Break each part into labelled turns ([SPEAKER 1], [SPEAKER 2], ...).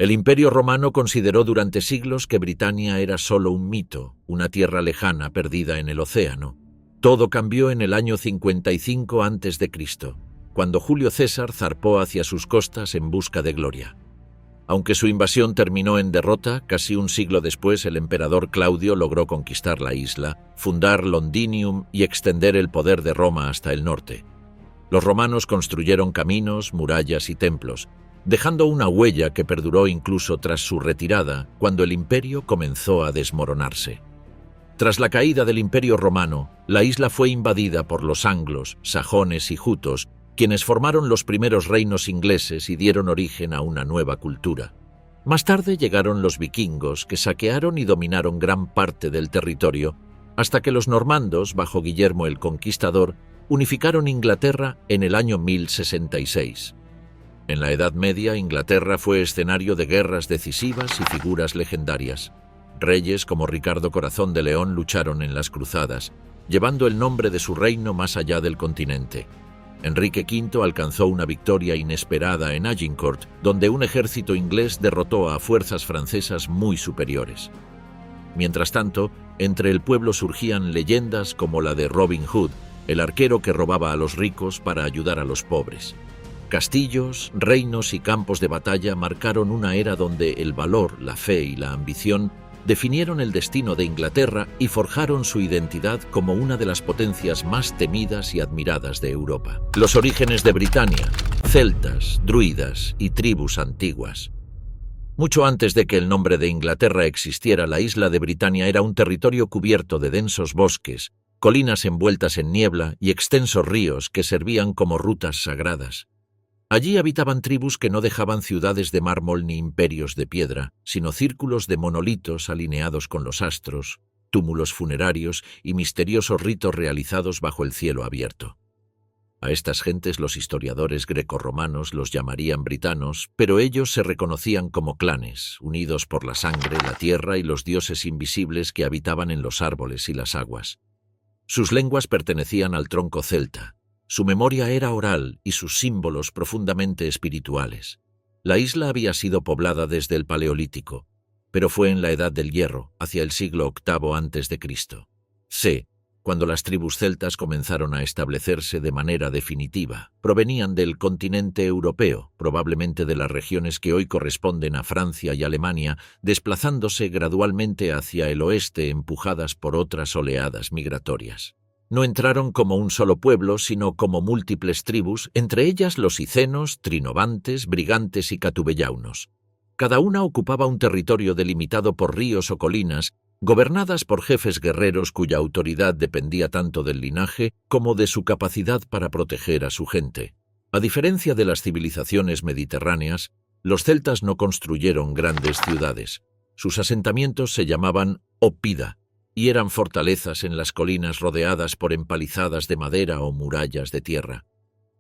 [SPEAKER 1] El Imperio Romano consideró durante siglos que Britania era solo un mito, una tierra lejana perdida en el océano. Todo cambió en el año 55 a.C., cuando Julio César zarpó hacia sus costas en busca de gloria. Aunque su invasión terminó en derrota, casi un siglo después el emperador Claudio logró conquistar la isla, fundar Londinium y extender el poder de Roma hasta el norte. Los romanos construyeron caminos, murallas y templos, dejando una huella que perduró incluso tras su retirada, cuando el imperio comenzó a desmoronarse. Tras la caída del Imperio Romano, la isla fue invadida por los anglos, sajones y jutos, quienes formaron los primeros reinos ingleses y dieron origen a una nueva cultura. Más tarde llegaron los vikingos, que saquearon y dominaron gran parte del territorio, hasta que los normandos, bajo Guillermo el Conquistador, unificaron Inglaterra en el año 1066. En la Edad Media, Inglaterra fue escenario de guerras decisivas y figuras legendarias. Reyes como Ricardo Corazón de León lucharon en las cruzadas, llevando el nombre de su reino más allá del continente. Enrique V alcanzó una victoria inesperada en Agincourt, donde un ejército inglés derrotó a fuerzas francesas muy superiores. Mientras tanto, entre el pueblo surgían leyendas como la de Robin Hood, el arquero que robaba a los ricos para ayudar a los pobres. Castillos, reinos y campos de batalla marcaron una era donde el valor, la fe y la ambición definieron el destino de Inglaterra y forjaron su identidad como una de las potencias más temidas y admiradas de Europa. Los orígenes de Britania: celtas, druidas y tribus antiguas. Mucho antes de que el nombre de Inglaterra existiera, la isla de Britania era un territorio cubierto de densos bosques, colinas envueltas en niebla y extensos ríos que servían como rutas sagradas. Allí habitaban tribus que no dejaban ciudades de mármol ni imperios de piedra, sino círculos de monolitos alineados con los astros, túmulos funerarios y misteriosos ritos realizados bajo el cielo abierto. A estas gentes los historiadores grecorromanos los llamarían britanos, pero ellos se reconocían como clanes, unidos por la sangre, la tierra y los dioses invisibles que habitaban en los árboles y las aguas. Sus lenguas pertenecían al tronco celta. Su memoria era oral y sus símbolos profundamente espirituales. La isla había sido poblada desde el Paleolítico, pero fue en la Edad del Hierro, hacia el siglo VIII a.C., cuando las tribus celtas comenzaron a establecerse de manera definitiva. Provenían del continente europeo, probablemente de las regiones que hoy corresponden a Francia y Alemania, desplazándose gradualmente hacia el oeste empujadas por otras oleadas migratorias. No entraron como un solo pueblo, sino como múltiples tribus, entre ellas los icenos, trinovantes, brigantes y catubellaunos. Cada una ocupaba un territorio delimitado por ríos o colinas, gobernadas por jefes guerreros cuya autoridad dependía tanto del linaje como de su capacidad para proteger a su gente. A diferencia de las civilizaciones mediterráneas, los celtas no construyeron grandes ciudades. Sus asentamientos se llamaban oppida, y eran fortalezas en las colinas rodeadas por empalizadas de madera o murallas de tierra.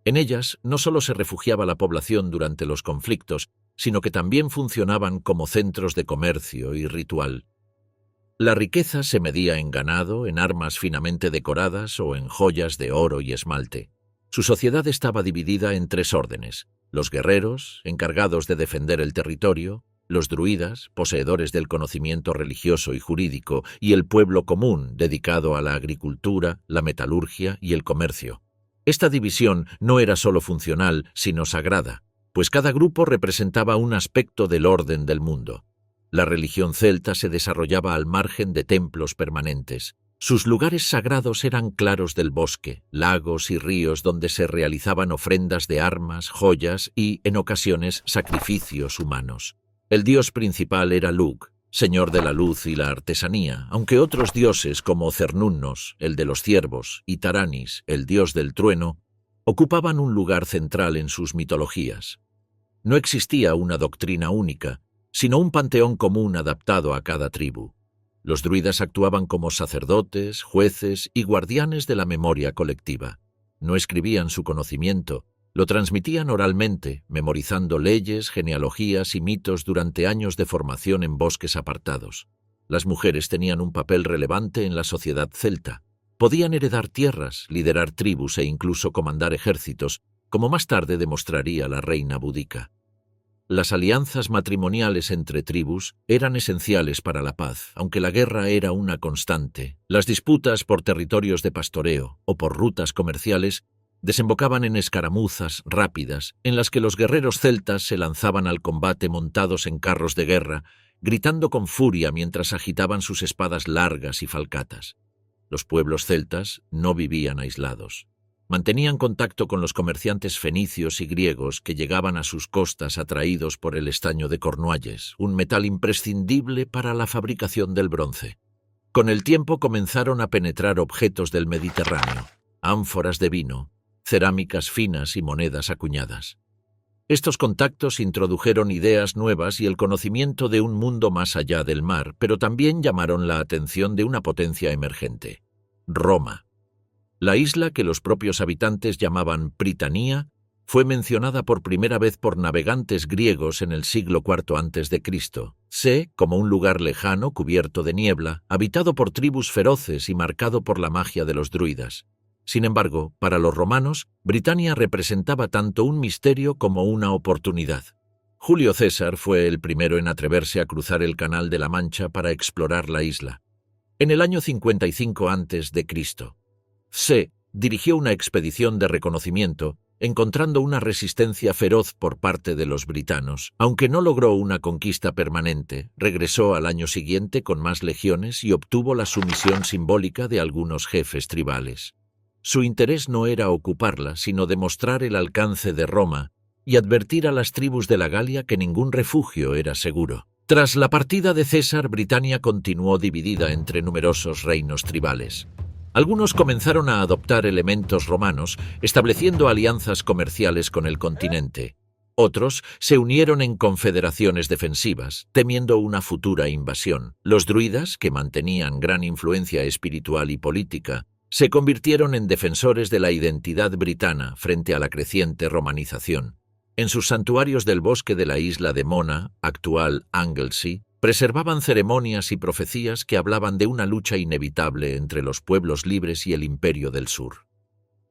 [SPEAKER 1] En ellas no solo se refugiaba la población durante los conflictos, sino que también funcionaban como centros de comercio y ritual. La riqueza se medía en ganado, en armas finamente decoradas o en joyas de oro y esmalte. Su sociedad estaba dividida en tres órdenes: los guerreros, encargados de defender el territorio; los druidas, poseedores del conocimiento religioso y jurídico; y el pueblo común, dedicado a la agricultura, la metalurgia y el comercio. Esta división no era solo funcional, sino sagrada, pues cada grupo representaba un aspecto del orden del mundo. La religión celta se desarrollaba al margen de templos permanentes. Sus lugares sagrados eran claros del bosque, lagos y ríos donde se realizaban ofrendas de armas, joyas y, en ocasiones, sacrificios humanos. El dios principal era Lugh, señor de la luz y la artesanía, aunque otros dioses como Cernunnos, el de los ciervos, y Taranis, el dios del trueno, ocupaban un lugar central en sus mitologías. No existía una doctrina única, sino un panteón común adaptado a cada tribu. Los druidas actuaban como sacerdotes, jueces y guardianes de la memoria colectiva. No escribían su conocimiento, lo transmitían oralmente, memorizando leyes, genealogías y mitos durante años de formación en bosques apartados. Las mujeres tenían un papel relevante en la sociedad celta. Podían heredar tierras, liderar tribus e incluso comandar ejércitos, como más tarde demostraría la reina búdica. las alianzas matrimoniales entre tribus eran esenciales para la paz, aunque la guerra era una constante. Las disputas por territorios de pastoreo o por rutas comerciales desembocaban en escaramuzas rápidas, en las que los guerreros celtas se lanzaban al combate montados en carros de guerra, gritando con furia mientras agitaban sus espadas largas y falcatas. Los pueblos celtas no vivían aislados. Mantenían contacto con los comerciantes fenicios y griegos que llegaban a sus costas atraídos por el estaño de Cornualles, un metal imprescindible para la fabricación del bronce. Con el tiempo comenzaron a penetrar objetos del Mediterráneo, ánforas de vino, cerámicas finas y monedas acuñadas. Estos contactos introdujeron ideas nuevas y el conocimiento de un mundo más allá del mar, pero también llamaron la atención de una potencia emergente: Roma. La isla, que los propios habitantes llamaban Prytania, fue mencionada por primera vez por navegantes griegos en el siglo IV a.C., como un lugar lejano cubierto de niebla, habitado por tribus feroces y marcado por la magia de los druidas. Sin embargo, para los romanos, Britania representaba tanto un misterio como una oportunidad. Julio César fue el primero en atreverse a cruzar el Canal de la Mancha para explorar la isla. En el año 55 a.C., dirigió una expedición de reconocimiento, encontrando una resistencia feroz por parte de los britanos. Aunque no logró una conquista permanente, regresó al año siguiente con más legiones y obtuvo la sumisión simbólica de algunos jefes tribales. Su interés no era ocuparla, sino demostrar el alcance de Roma y advertir a las tribus de la Galia que ningún refugio era seguro. Tras la partida de César, Britania continuó dividida entre numerosos reinos tribales. Algunos comenzaron a adoptar elementos romanos, estableciendo alianzas comerciales con el continente. Otros se unieron en confederaciones defensivas, temiendo una futura invasión. Los druidas, que mantenían gran influencia espiritual y política, se convirtieron en defensores de la identidad britana frente a la creciente romanización. En sus santuarios del bosque de la isla de Mona, actual Anglesey, preservaban ceremonias y profecías que hablaban de una lucha inevitable entre los pueblos libres y el Imperio del Sur.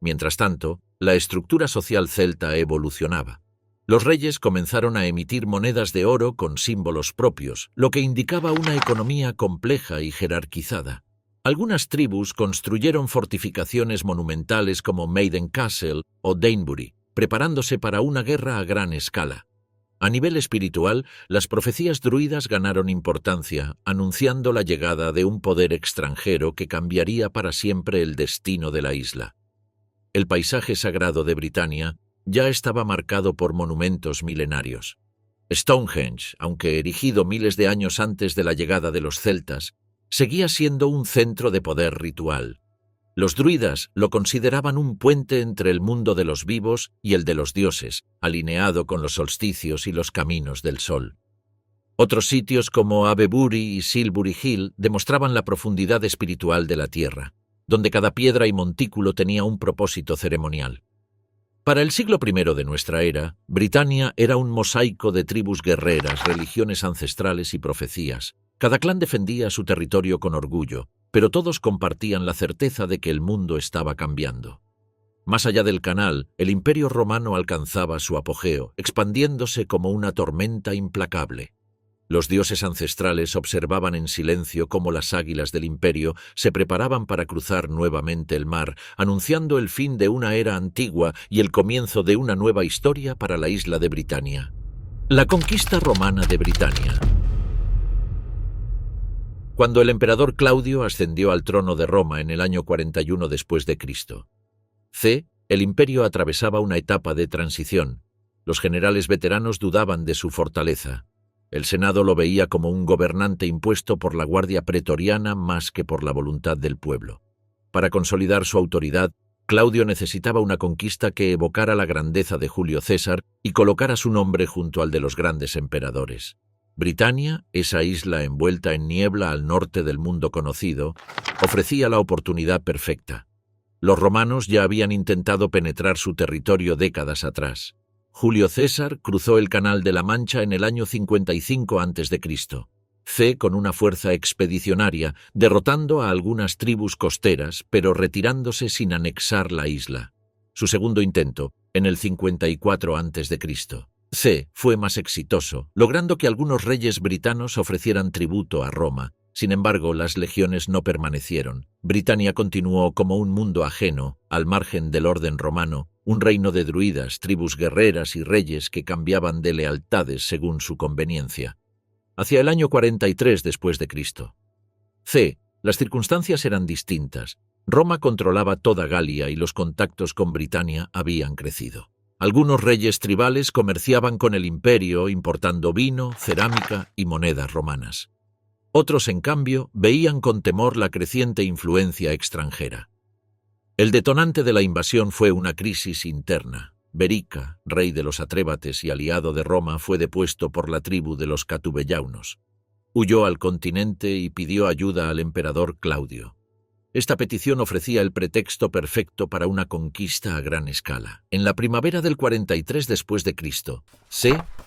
[SPEAKER 1] Mientras tanto, la estructura social celta evolucionaba. Los reyes comenzaron a emitir monedas de oro con símbolos propios, lo que indicaba una economía compleja y jerarquizada. Algunas tribus construyeron fortificaciones monumentales como Maiden Castle o Danebury, preparándose para una guerra a gran escala. A nivel espiritual, las profecías druidas ganaron importancia, anunciando la llegada de un poder extranjero que cambiaría para siempre el destino de la isla. El paisaje sagrado de Britania ya estaba marcado por monumentos milenarios. Stonehenge, aunque erigido miles de años antes de la llegada de los celtas, seguía siendo un centro de poder ritual. Los druidas lo consideraban un puente entre el mundo de los vivos y el de los dioses, alineado con los solsticios y los caminos del sol. Otros sitios como Avebury y Silbury Hill demostraban la profundidad espiritual de la tierra, donde cada piedra y montículo tenía un propósito ceremonial. Para el siglo I de nuestra era, Britania era un mosaico de tribus guerreras, religiones ancestrales y profecías. Cada clan defendía su territorio con orgullo, pero todos compartían la certeza de que el mundo estaba cambiando. Más allá del canal, el Imperio romano alcanzaba su apogeo, expandiéndose como una tormenta implacable. Los dioses ancestrales observaban en silencio cómo las águilas del imperio se preparaban para cruzar nuevamente el mar, anunciando el fin de una era antigua y el comienzo de una nueva historia para la isla de Britania. La conquista romana de Britania. Cuando el emperador Claudio ascendió al trono de Roma en el año 41 después de Cristo, el imperio atravesaba una etapa de transición. Los generales veteranos dudaban de su fortaleza. El Senado lo veía como un gobernante impuesto por la guardia pretoriana más que por la voluntad del pueblo. Para consolidar su autoridad, Claudio necesitaba una conquista que evocara la grandeza de Julio César y colocara su nombre junto al de los grandes emperadores. Britania, esa isla envuelta en niebla al norte del mundo conocido, ofrecía la oportunidad perfecta. Los romanos ya habían intentado penetrar su territorio décadas atrás. Julio César cruzó el Canal de la Mancha en el año 55 a.C., con una fuerza expedicionaria, derrotando a algunas tribus costeras, pero retirándose sin anexar la isla. Su segundo intento, en el 54 a.C. C fue más exitoso, logrando que algunos reyes britanos ofrecieran tributo a Roma. Sin embargo, las legiones no permanecieron. Britania continuó como un mundo ajeno, al margen del orden romano, un reino de druidas, tribus guerreras y reyes que cambiaban de lealtades según su conveniencia. Hacia el año 43 después de Cristo. C. Las circunstancias eran distintas. Roma controlaba toda Galia y los contactos con Britania habían crecido. Algunos reyes tribales comerciaban con el imperio importando vino, cerámica y monedas romanas. Otros, en cambio, veían con temor la creciente influencia extranjera. El detonante de la invasión fue una crisis interna. Berica, rey de los atrébates y aliado de Roma, fue depuesto por la tribu de los catubellaunos. Huyó al continente y pidió ayuda al emperador Claudio. Esta petición ofrecía el pretexto perfecto para una conquista a gran escala. En la primavera del 43 después de Cristo,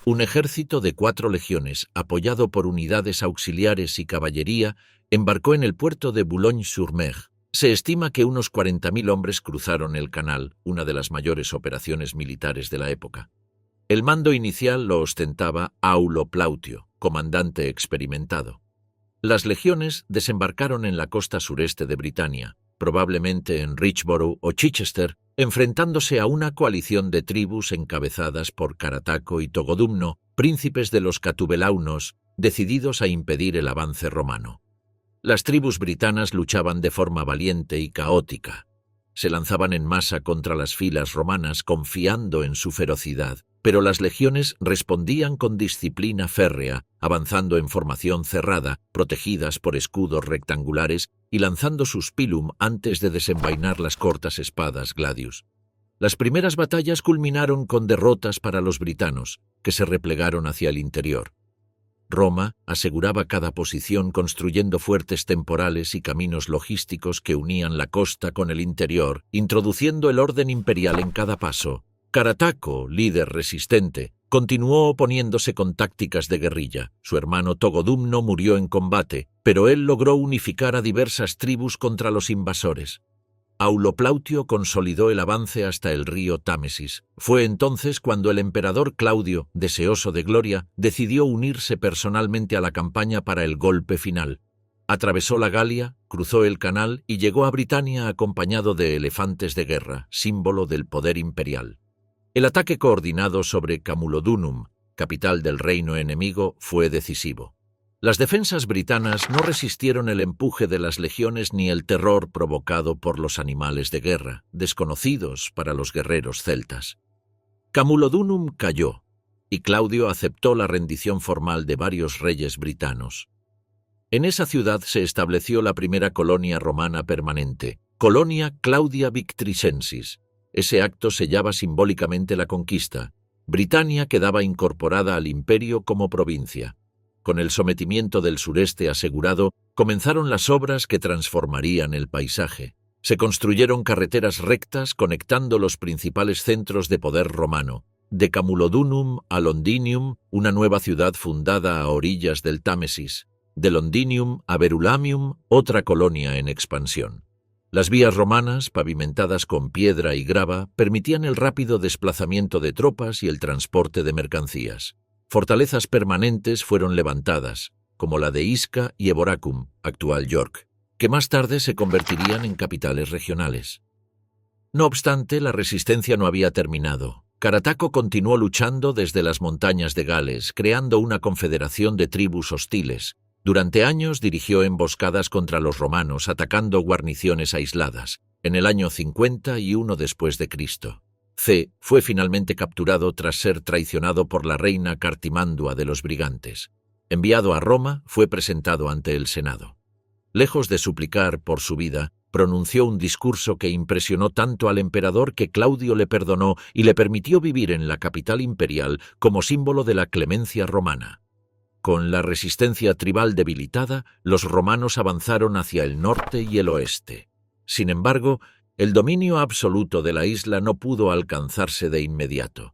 [SPEAKER 1] un ejército de 4 legiones, apoyado por unidades auxiliares y caballería, embarcó en el puerto de Boulogne-sur-Mer. Se estima que unos 40.000 hombres cruzaron el canal, una de las mayores operaciones militares de la época. El mando inicial lo ostentaba Aulo Plautio, comandante experimentado. Las legiones desembarcaron en la costa sureste de Britania, probablemente en Richborough o Chichester, enfrentándose a una coalición de tribus encabezadas por Carataco y Togodumno, príncipes de los catubelaunos, decididos a impedir el avance romano. Las tribus britanas luchaban de forma valiente y caótica. Se lanzaban en masa contra las filas romanas confiando en su ferocidad, pero las legiones respondían con disciplina férrea, avanzando en formación cerrada, protegidas por escudos rectangulares y lanzando sus pilum antes de desenvainar las cortas espadas gladius. Las primeras batallas culminaron con derrotas para los britanos, que se replegaron hacia el interior. Roma aseguraba cada posición construyendo fuertes temporales y caminos logísticos que unían la costa con el interior, introduciendo el orden imperial en cada paso. Carataco, líder resistente, continuó oponiéndose con tácticas de guerrilla. Su hermano Togodumno murió en combate, pero él logró unificar a diversas tribus contra los invasores. Aulo Plautio consolidó el avance hasta el río Támesis. Fue entonces cuando el emperador Claudio, deseoso de gloria, decidió unirse personalmente a la campaña para el golpe final. Atravesó la Galia, cruzó el canal y llegó a Britania acompañado de elefantes de guerra, símbolo del poder imperial. El ataque coordinado sobre Camulodunum, capital del reino enemigo, fue decisivo. Las defensas britanas no resistieron el empuje de las legiones ni el terror provocado por los animales de guerra, desconocidos para los guerreros celtas. Camulodunum cayó, y Claudio aceptó la rendición formal de varios reyes britanos. En esa ciudad se estableció la primera colonia romana permanente, Colonia Claudia Victricensis. Ese acto sellaba simbólicamente la conquista. Britania quedaba incorporada al imperio como provincia. Con el sometimiento del sureste asegurado, comenzaron las obras que transformarían el paisaje. Se construyeron carreteras rectas conectando los principales centros de poder romano. De Camulodunum a Londinium, una nueva ciudad fundada a orillas del Támesis. De Londinium a Verulamium, otra colonia en expansión. Las vías romanas, pavimentadas con piedra y grava, permitían el rápido desplazamiento de tropas y el transporte de mercancías. Fortalezas permanentes fueron levantadas, como la de Isca y Eboracum, actual York, que más tarde se convertirían en capitales regionales. No obstante, la resistencia no había terminado. Carataco continuó luchando desde las montañas de Gales, creando una confederación de tribus hostiles. Durante años dirigió emboscadas contra los romanos, atacando guarniciones aisladas. En el año 51 después de Cristo, fue finalmente capturado tras ser traicionado por la reina Cartimandua de los brigantes. Enviado a Roma, fue presentado ante el Senado. Lejos de suplicar por su vida, pronunció un discurso que impresionó tanto al emperador que Claudio le perdonó y le permitió vivir en la capital imperial como símbolo de la clemencia romana. Con la resistencia tribal debilitada, los romanos avanzaron hacia el norte y el oeste. Sin embargo, el dominio absoluto de la isla no pudo alcanzarse de inmediato.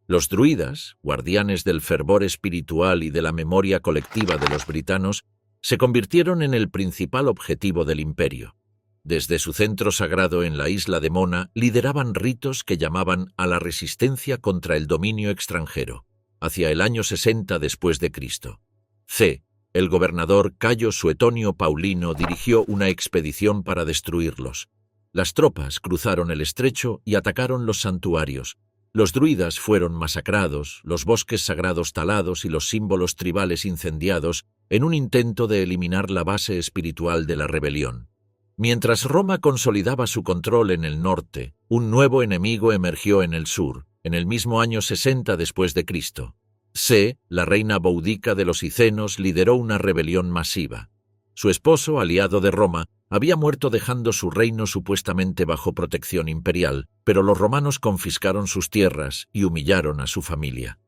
[SPEAKER 1] Los druidas, guardianes del fervor espiritual y de la memoria colectiva de los britanos, se convirtieron en el principal objetivo del imperio. Desde su centro sagrado en la isla de Mona, lideraban ritos que llamaban a la resistencia contra el dominio extranjero. hacia el año 60 después de Cristo. C. El gobernador Cayo Suetonio Paulino dirigió una expedición para destruirlos. Las tropas cruzaron el estrecho y atacaron los santuarios. Los druidas fueron masacrados, los bosques sagrados talados y los símbolos tribales incendiados en un intento de eliminar la base espiritual de la rebelión. Mientras Roma consolidaba su control en el norte, un nuevo enemigo emergió en el sur, en el mismo año 60 después de Cristo. C. La reina Boudica de los Icenos lideró una rebelión masiva. Su esposo, aliado de Roma, había muerto dejando su reino supuestamente bajo protección imperial, pero los romanos confiscaron sus tierras y humillaron a su familia.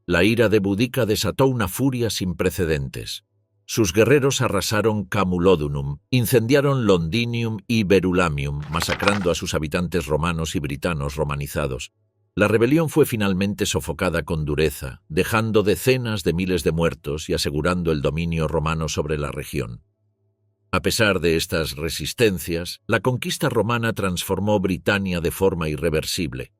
[SPEAKER 1] La ira de Boudica desató una furia sin precedentes. Sus guerreros arrasaron Camulodunum, incendiaron Londinium y Verulamium, masacrando a sus habitantes romanos y britanos romanizados. La rebelión fue finalmente sofocada con dureza, dejando decenas de miles de muertos y asegurando el dominio romano sobre la región. A pesar de estas resistencias, la conquista romana transformó Britania de forma irreversible.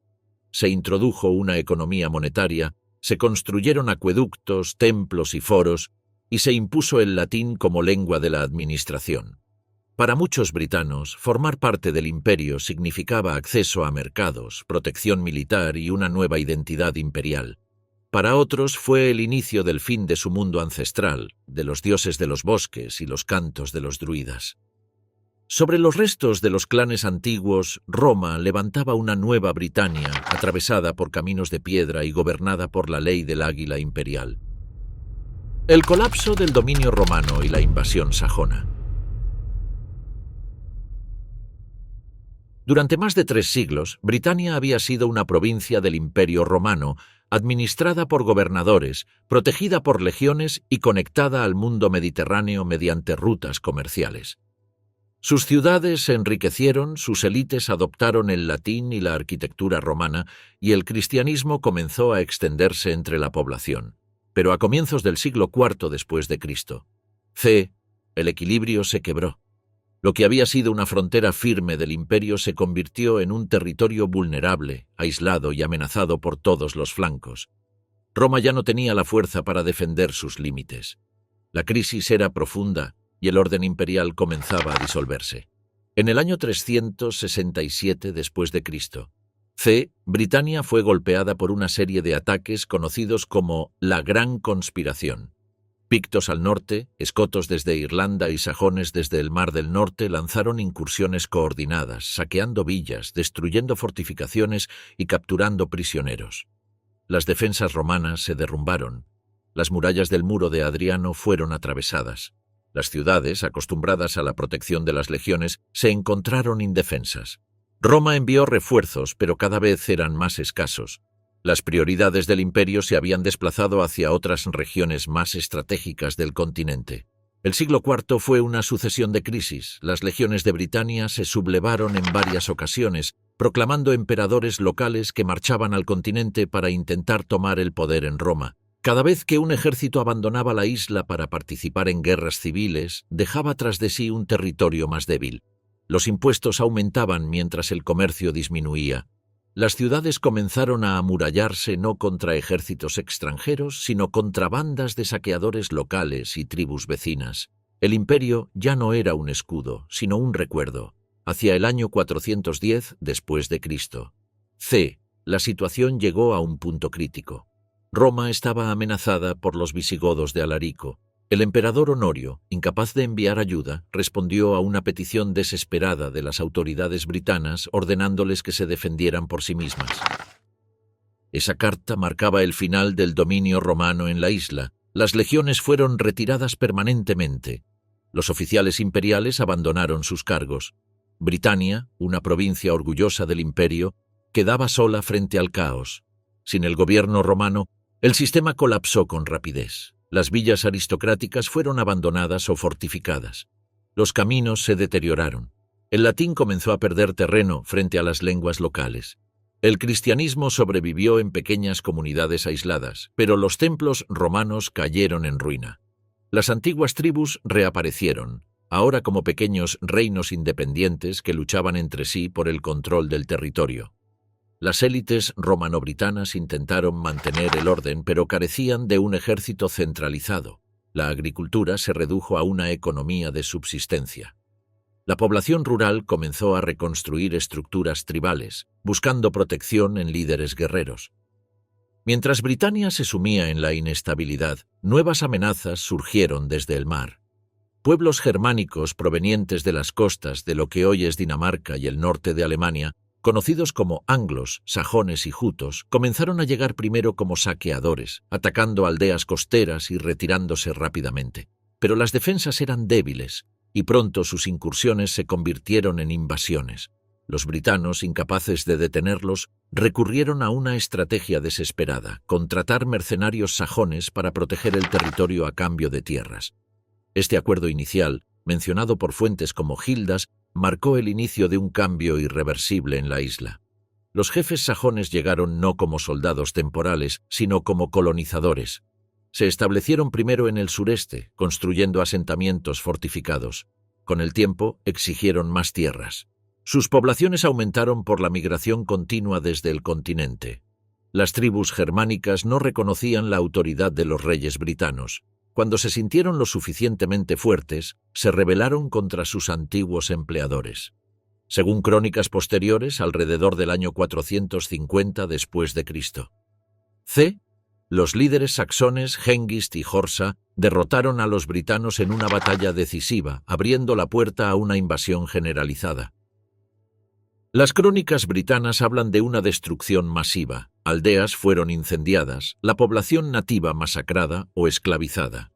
[SPEAKER 1] Se introdujo una economía monetaria, se construyeron acueductos, templos y foros, y se impuso el latín como lengua de la administración. Para muchos britanos, formar parte del imperio significaba acceso a mercados, protección militar y una nueva identidad imperial. Para otros fue el inicio del fin de su mundo ancestral, de los dioses de los bosques y los cantos de los druidas. Sobre los restos de los clanes antiguos, Roma levantaba una nueva Britania, atravesada por caminos de piedra y gobernada por la ley del águila imperial. El colapso del dominio romano y la invasión sajona. Durante más de 3 siglos, Britania había sido una provincia del Imperio Romano, administrada por gobernadores, protegida por legiones y conectada al mundo mediterráneo mediante rutas comerciales. Sus ciudades se enriquecieron, sus élites adoptaron el latín y la arquitectura romana, y el cristianismo comenzó a extenderse entre la población. Pero a comienzos del siglo IV después de Cristo, C. El equilibrio se quebró. Lo que había sido una frontera firme del imperio se convirtió en un territorio vulnerable, aislado y amenazado por todos los flancos. Roma ya no tenía la fuerza para defender sus límites. La crisis era profunda y el orden imperial comenzaba a disolverse. En el año 367 después de Cristo, C. Britania fue golpeada por una serie de ataques conocidos como la Gran Conspiración. Pictos al norte, escotos desde Irlanda y sajones desde el Mar del Norte lanzaron incursiones coordinadas, saqueando villas, destruyendo fortificaciones y capturando prisioneros. Las defensas romanas se derrumbaron. Las murallas del muro de Adriano fueron atravesadas. Las ciudades, acostumbradas a la protección de las legiones, se encontraron indefensas. Roma envió refuerzos, pero cada vez eran más escasos. Las prioridades del imperio se habían desplazado hacia otras regiones más estratégicas del continente. El siglo IV fue una sucesión de crisis. Las legiones de Britania se sublevaron en varias ocasiones, proclamando emperadores locales que marchaban al continente para intentar tomar el poder en Roma. Cada vez que un ejército abandonaba la isla para participar en guerras civiles, dejaba tras de sí un territorio más débil. Los impuestos aumentaban mientras el comercio disminuía. Las ciudades comenzaron a amurallarse no contra ejércitos extranjeros, sino contra bandas de saqueadores locales y tribus vecinas. El imperio ya no era un escudo, sino un recuerdo. Hacia el año 410 después de Cristo. C. La situación llegó a un punto crítico. Roma estaba amenazada por los visigodos de Alarico. El emperador Honorio, incapaz de enviar ayuda, respondió a una petición desesperada de las autoridades britanas ordenándoles que se defendieran por sí mismas. Esa carta marcaba el final del dominio romano en la isla. Las legiones fueron retiradas permanentemente. Los oficiales imperiales abandonaron sus cargos. Britania, una provincia orgullosa del imperio, quedaba sola frente al caos. Sin el gobierno romano, el sistema colapsó con rapidez. Las villas aristocráticas fueron abandonadas o fortificadas. Los caminos se deterioraron. El latín comenzó a perder terreno frente a las lenguas locales. El cristianismo sobrevivió en pequeñas comunidades aisladas, pero los templos romanos cayeron en ruina. Las antiguas tribus reaparecieron, ahora como pequeños reinos independientes que luchaban entre sí por el control del territorio. Las élites romano-britanas intentaron mantener el orden, pero carecían de un ejército centralizado. La agricultura se redujo a una economía de subsistencia. La población rural comenzó a reconstruir estructuras tribales, buscando protección en líderes guerreros. Mientras Britania se sumía en la inestabilidad, nuevas amenazas surgieron desde el mar. Pueblos germánicos provenientes de las costas de lo que hoy es Dinamarca y el norte de Alemania, conocidos como anglos, sajones y jutos, comenzaron a llegar primero como saqueadores, atacando aldeas costeras y retirándose rápidamente. Pero las defensas eran débiles, y pronto sus incursiones se convirtieron en invasiones. Los britanos, incapaces de detenerlos, recurrieron a una estrategia desesperada: contratar mercenarios sajones para proteger el territorio a cambio de tierras. Este acuerdo inicial, mencionado por fuentes como Gildas, marcó el inicio de un cambio irreversible en la isla. Los jefes sajones llegaron no como soldados temporales, sino como colonizadores. Se establecieron primero en el sureste, construyendo asentamientos fortificados. Con el tiempo, exigieron más tierras. Sus poblaciones aumentaron por la migración continua desde el continente. Las tribus germánicas no reconocían la autoridad de los reyes britanos. Cuando se sintieron lo suficientemente fuertes, se rebelaron contra sus antiguos empleadores. Según crónicas posteriores, alrededor del año 450 después de Cristo. Los líderes saxones Hengist y Horsa derrotaron a los britanos en una batalla decisiva, abriendo la puerta a una invasión generalizada. Las crónicas britanas hablan de una destrucción masiva. Aldeas fueron incendiadas, la población nativa masacrada o esclavizada.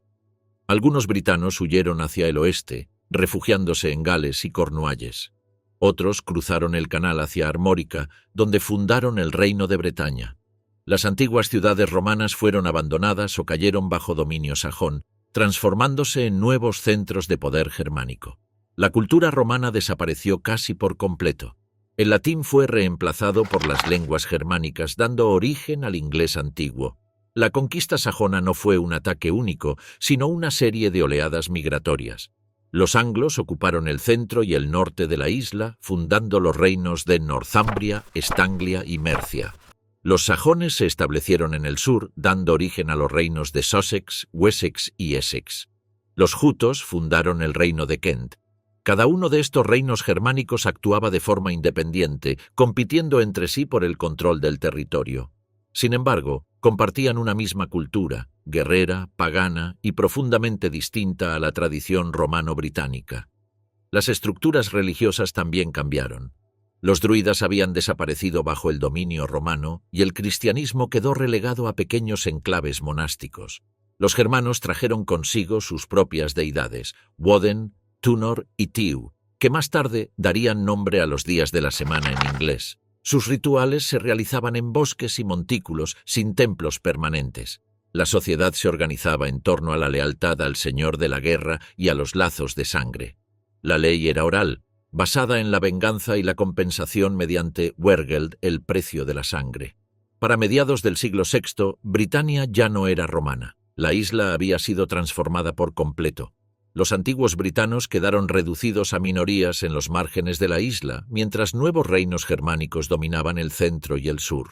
[SPEAKER 1] Algunos britanos huyeron hacia el oeste, refugiándose en Gales y Cornualles. Otros cruzaron el canal hacia Armórica, donde fundaron el Reino de Bretaña. Las antiguas ciudades romanas fueron abandonadas o cayeron bajo dominio sajón, transformándose en nuevos centros de poder germánico. La cultura romana desapareció casi por completo. El latín fue reemplazado por las lenguas germánicas, dando origen al inglés antiguo. La conquista sajona no fue un ataque único, sino una serie de oleadas migratorias. Los anglos ocuparon el centro y el norte de la isla, fundando los reinos de Northumbria, Estanglia y Mercia. Los sajones se establecieron en el sur, dando origen a los reinos de Sussex, Wessex y Essex. Los jutos fundaron el reino de Kent. Cada uno de estos reinos germánicos actuaba de forma independiente, compitiendo entre sí por el control del territorio. Sin embargo, compartían una misma cultura, guerrera, pagana y profundamente distinta a la tradición romano-británica. Las estructuras religiosas también cambiaron. Los druidas habían desaparecido bajo el dominio romano y el cristianismo quedó relegado a pequeños enclaves monásticos. Los germanos trajeron consigo sus propias deidades, Woden, Tunor y Tiu, que más tarde darían nombre a los días de la semana en inglés. Sus rituales se realizaban en bosques y montículos sin templos permanentes. La sociedad se organizaba en torno a la lealtad al señor de la guerra y a los lazos de sangre. La ley era oral, basada en la venganza y la compensación mediante wergeld, el precio de la sangre. Para mediados del siglo VI, Britania ya no era romana. La isla había sido transformada por completo. Los antiguos britanos quedaron reducidos a minorías en los márgenes de la isla, mientras nuevos reinos germánicos dominaban el centro y el sur.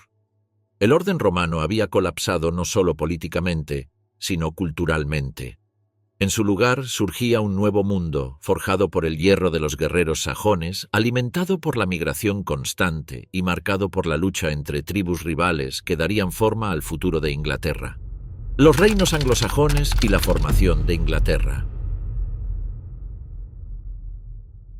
[SPEAKER 1] El orden romano había colapsado no solo políticamente, sino culturalmente. En su lugar surgía un nuevo mundo, forjado por el hierro de los guerreros sajones, alimentado por la migración constante y marcado por la lucha entre tribus rivales que darían forma al futuro de Inglaterra. Los reinos anglosajones y la formación de Inglaterra.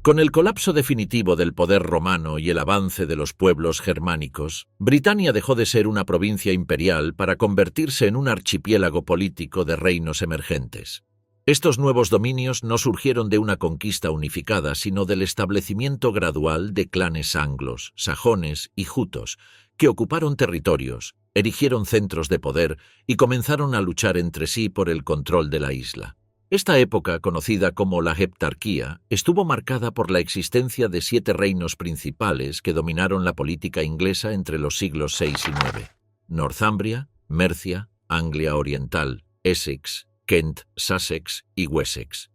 [SPEAKER 1] Con el colapso definitivo del poder romano y el avance de los pueblos germánicos, Britania dejó de ser una provincia imperial para convertirse en un archipiélago político de reinos emergentes. Estos nuevos dominios no surgieron de una conquista unificada, sino del establecimiento gradual de clanes anglos, sajones y jutos, que ocuparon territorios, erigieron centros de poder y comenzaron a luchar entre sí por el control de la isla. Esta época, conocida como la Heptarquía, estuvo marcada por la existencia de 7 reinos principales que dominaron la política inglesa entre los siglos VI y IX: Northumbria, Mercia, Anglia Oriental, Essex, Kent, Sussex y Wessex.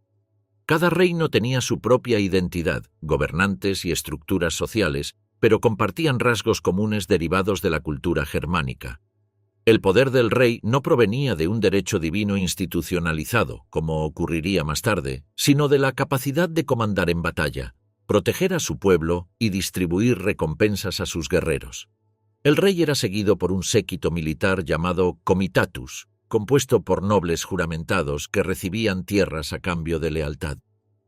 [SPEAKER 1] Cada reino tenía su propia identidad, gobernantes y estructuras sociales, pero compartían rasgos comunes derivados de la cultura germánica. El poder del rey no provenía de un derecho divino institucionalizado, como ocurriría más tarde, sino de la capacidad de comandar en batalla, proteger a su pueblo y distribuir recompensas a sus guerreros. El rey era seguido por un séquito militar llamado comitatus, compuesto por nobles juramentados que recibían tierras a cambio de lealtad.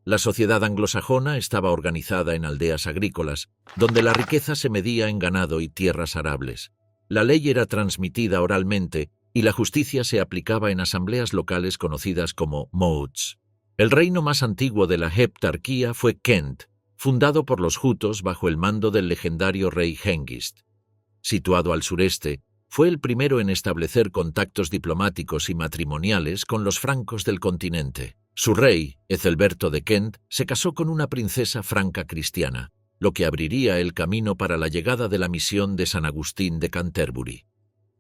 [SPEAKER 1] La sociedad anglosajona estaba organizada en aldeas agrícolas, donde la riqueza se medía en ganado y tierras arables. La ley era transmitida oralmente y la justicia se aplicaba en asambleas locales conocidas como moats. El reino más antiguo de la heptarquía fue Kent, fundado por los jutos bajo el mando del legendario rey Hengist. Situado al sureste, fue el primero en establecer contactos diplomáticos y matrimoniales con los francos del continente. Su rey, Ethelberto de Kent, se casó con una princesa franca cristiana, lo que abriría el camino para la llegada de la misión de San Agustín de Canterbury.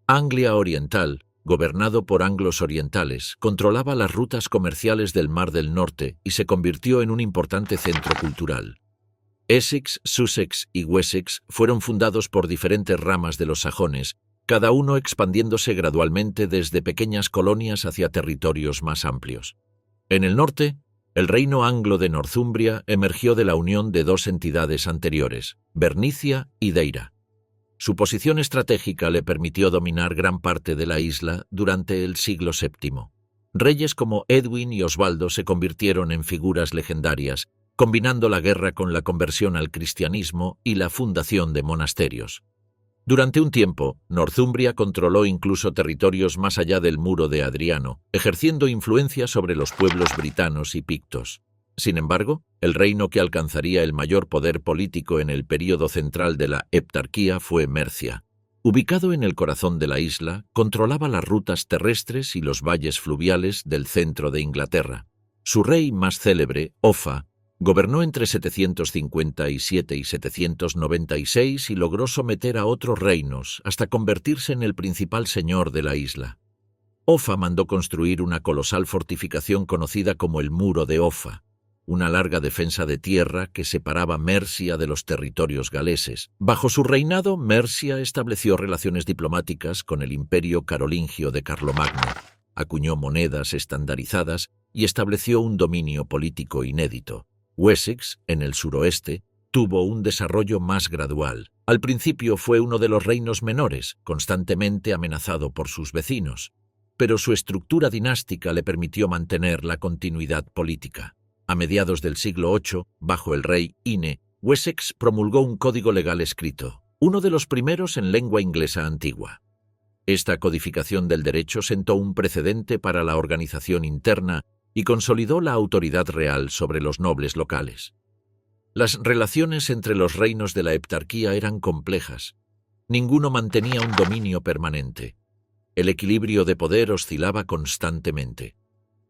[SPEAKER 1] Anglia Oriental, gobernado por anglos orientales, controlaba las rutas comerciales del Mar del Norte y se convirtió en un importante centro cultural. Essex, Sussex y Wessex fueron fundados por diferentes ramas de los sajones, cada uno expandiéndose gradualmente desde pequeñas colonias hacia territorios más amplios. En el norte, el reino anglo de Northumbria emergió de la unión de dos entidades anteriores, Bernicia y Deira. Su posición estratégica le permitió dominar gran parte de la isla durante el siglo VII. Reyes como Edwin y Osvaldo se convirtieron en figuras legendarias, combinando la guerra con la conversión al cristianismo y la fundación de monasterios. Durante un tiempo, Northumbria controló incluso territorios más allá del muro de Adriano, ejerciendo influencia sobre los pueblos britanos y pictos. Sin embargo, el reino que alcanzaría el mayor poder político en el período central de la heptarquía fue Mercia. Ubicado en el corazón de la isla, controlaba las rutas terrestres y los valles fluviales del centro de Inglaterra. Su rey más célebre, Offa, gobernó entre 757 y 796 y logró someter a otros reinos hasta convertirse en el principal señor de la isla. Offa mandó construir una colosal fortificación conocida como el Muro de Offa, una larga defensa de tierra que separaba Mercia de los territorios galeses. Bajo su reinado, Mercia estableció relaciones diplomáticas con el imperio carolingio de Carlomagno, acuñó monedas estandarizadas y estableció un dominio político inédito. Wessex, en el suroeste, tuvo un desarrollo más gradual. Al principio fue uno de los reinos menores, constantemente amenazado por sus vecinos, pero su estructura dinástica le permitió mantener la continuidad política. A mediados del siglo VIII, bajo el rey Ine, Wessex promulgó un código legal escrito, uno de los primeros en lengua inglesa antigua. Esta codificación del derecho sentó un precedente para la organización interna y consolidó la autoridad real sobre los nobles locales. Las relaciones entre los reinos de la heptarquía eran complejas. Ninguno mantenía un dominio permanente. El equilibrio de poder oscilaba constantemente.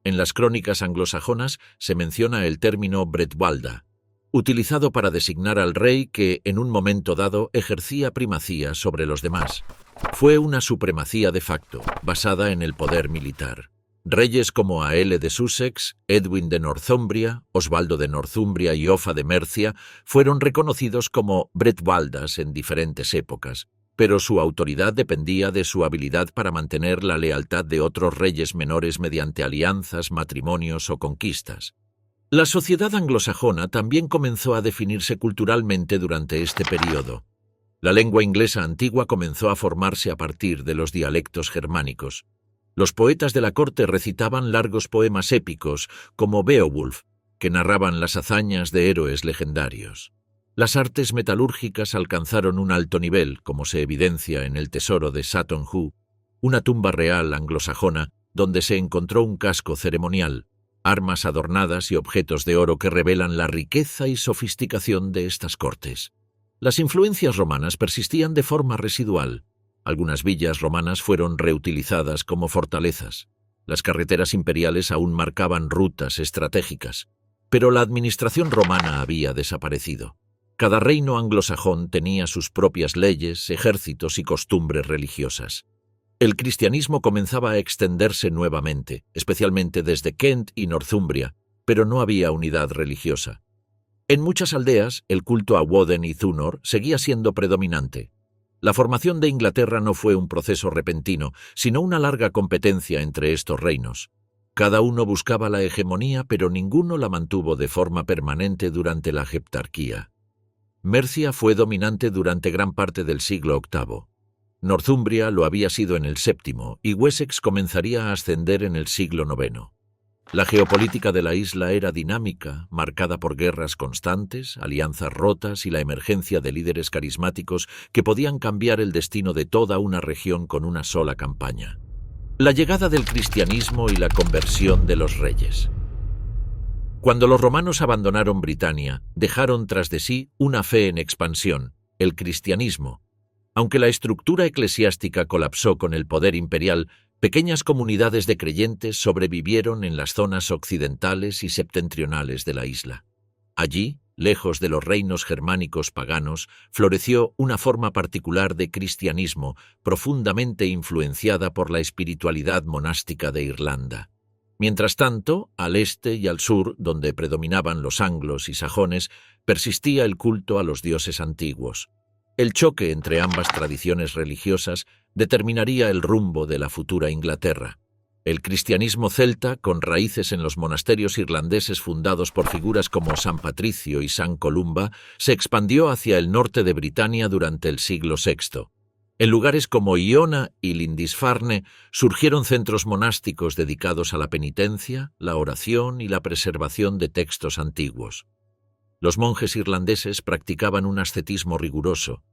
[SPEAKER 1] En las crónicas anglosajonas se menciona el término bretwalda, utilizado para designar al rey que, en un momento dado, ejercía primacía sobre los demás. Fue una supremacía de facto, basada en el poder militar. Reyes como Aelle de Sussex, Edwin de Northumbria, Osvaldo de Northumbria y Offa de Mercia fueron reconocidos como bretwaldas en diferentes épocas, pero su autoridad dependía de su habilidad para mantener la lealtad de otros reyes menores mediante alianzas, matrimonios o conquistas. La sociedad anglosajona también comenzó a definirse culturalmente durante este período. La lengua inglesa antigua comenzó a formarse a partir de los dialectos germánicos. Los poetas de la corte recitaban largos poemas épicos, como Beowulf, que narraban las hazañas de héroes legendarios. Las artes metalúrgicas alcanzaron un alto nivel, como se evidencia en el tesoro de Sutton Hoo, una tumba real anglosajona donde se encontró un casco ceremonial, armas adornadas y objetos de oro que revelan la riqueza y sofisticación de estas cortes. Las influencias romanas persistían de forma residual. Algunas villas romanas fueron reutilizadas como fortalezas. Las carreteras imperiales aún marcaban rutas estratégicas, pero la administración romana había desaparecido. Cada reino anglosajón tenía sus propias leyes, ejércitos y costumbres religiosas. El cristianismo comenzaba a extenderse nuevamente, especialmente desde Kent y Northumbria, pero no había unidad religiosa. En muchas aldeas, el culto a Woden y Thunor seguía siendo predominante. La formación de Inglaterra no fue un proceso repentino, sino una larga competencia entre estos reinos. Cada uno buscaba la hegemonía, pero ninguno la mantuvo de forma permanente durante la heptarquía. Mercia fue dominante durante gran parte del siglo VIII. Northumbria lo había sido en el VII y Wessex comenzaría a ascender en el siglo IX. La geopolítica de la isla era dinámica, marcada por guerras constantes, alianzas rotas y la emergencia de líderes carismáticos que podían cambiar el destino de toda una región con una sola campaña. La llegada del cristianismo y la conversión de los reyes. Cuando los romanos abandonaron Britania, dejaron tras de sí una fe en expansión, el cristianismo. Aunque la estructura eclesiástica colapsó con el poder imperial, pequeñas comunidades de creyentes sobrevivieron en las zonas occidentales y septentrionales de la isla. Allí, lejos de los reinos germánicos paganos, floreció una forma particular de cristianismo, profundamente influenciada por la espiritualidad monástica de Irlanda. Mientras tanto, al este y al sur, donde predominaban los anglos y sajones, persistía el culto a los dioses antiguos. El choque entre ambas tradiciones religiosas determinaría el rumbo de la futura Inglaterra. El cristianismo celta, con raíces en los monasterios irlandeses fundados por figuras como San Patricio y San Columba, se expandió hacia el norte de Britania durante el siglo VI. En lugares como Iona y Lindisfarne surgieron centros monásticos dedicados a la penitencia, la oración y la preservación de textos antiguos. Los monjes irlandeses practicaban un ascetismo riguroso,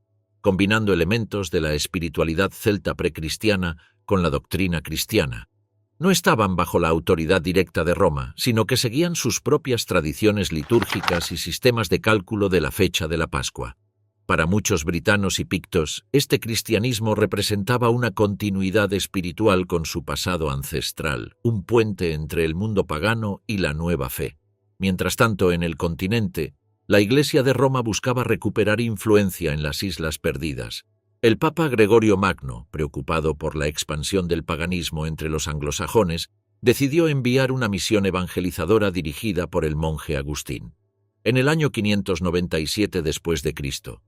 [SPEAKER 1] combinando elementos de la espiritualidad celta precristiana con la doctrina cristiana. No estaban bajo la autoridad directa de Roma, sino que seguían sus propias tradiciones litúrgicas y sistemas de cálculo de la fecha de la Pascua. Para muchos britanos y pictos, este cristianismo representaba una continuidad espiritual con su pasado ancestral, un puente entre el mundo pagano y la nueva fe. Mientras tanto, en el continente, la Iglesia de Roma buscaba recuperar influencia en las Islas Perdidas. El Papa Gregorio Magno, preocupado por la expansión del paganismo entre los anglosajones, decidió enviar una misión evangelizadora dirigida por el monje Agustín. En el año 597 después de Cristo,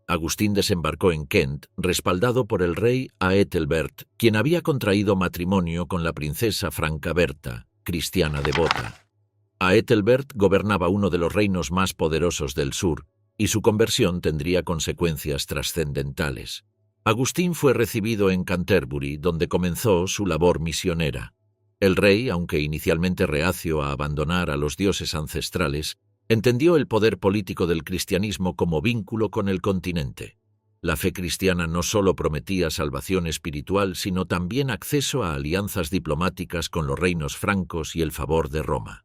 [SPEAKER 1] Agustín desembarcó en Kent, respaldado por el rey Aethelbert, quien había contraído matrimonio con la princesa franca Berta, cristiana devota. Aethelbert gobernaba uno de los reinos más poderosos del sur, y su conversión tendría consecuencias trascendentales. Agustín fue recibido en Canterbury, donde comenzó su labor misionera. El rey, aunque inicialmente reacio a abandonar a los dioses ancestrales, entendió el poder político del cristianismo como vínculo con el continente. La fe cristiana no solo prometía salvación espiritual, sino también acceso a alianzas diplomáticas con los reinos francos y el favor de Roma.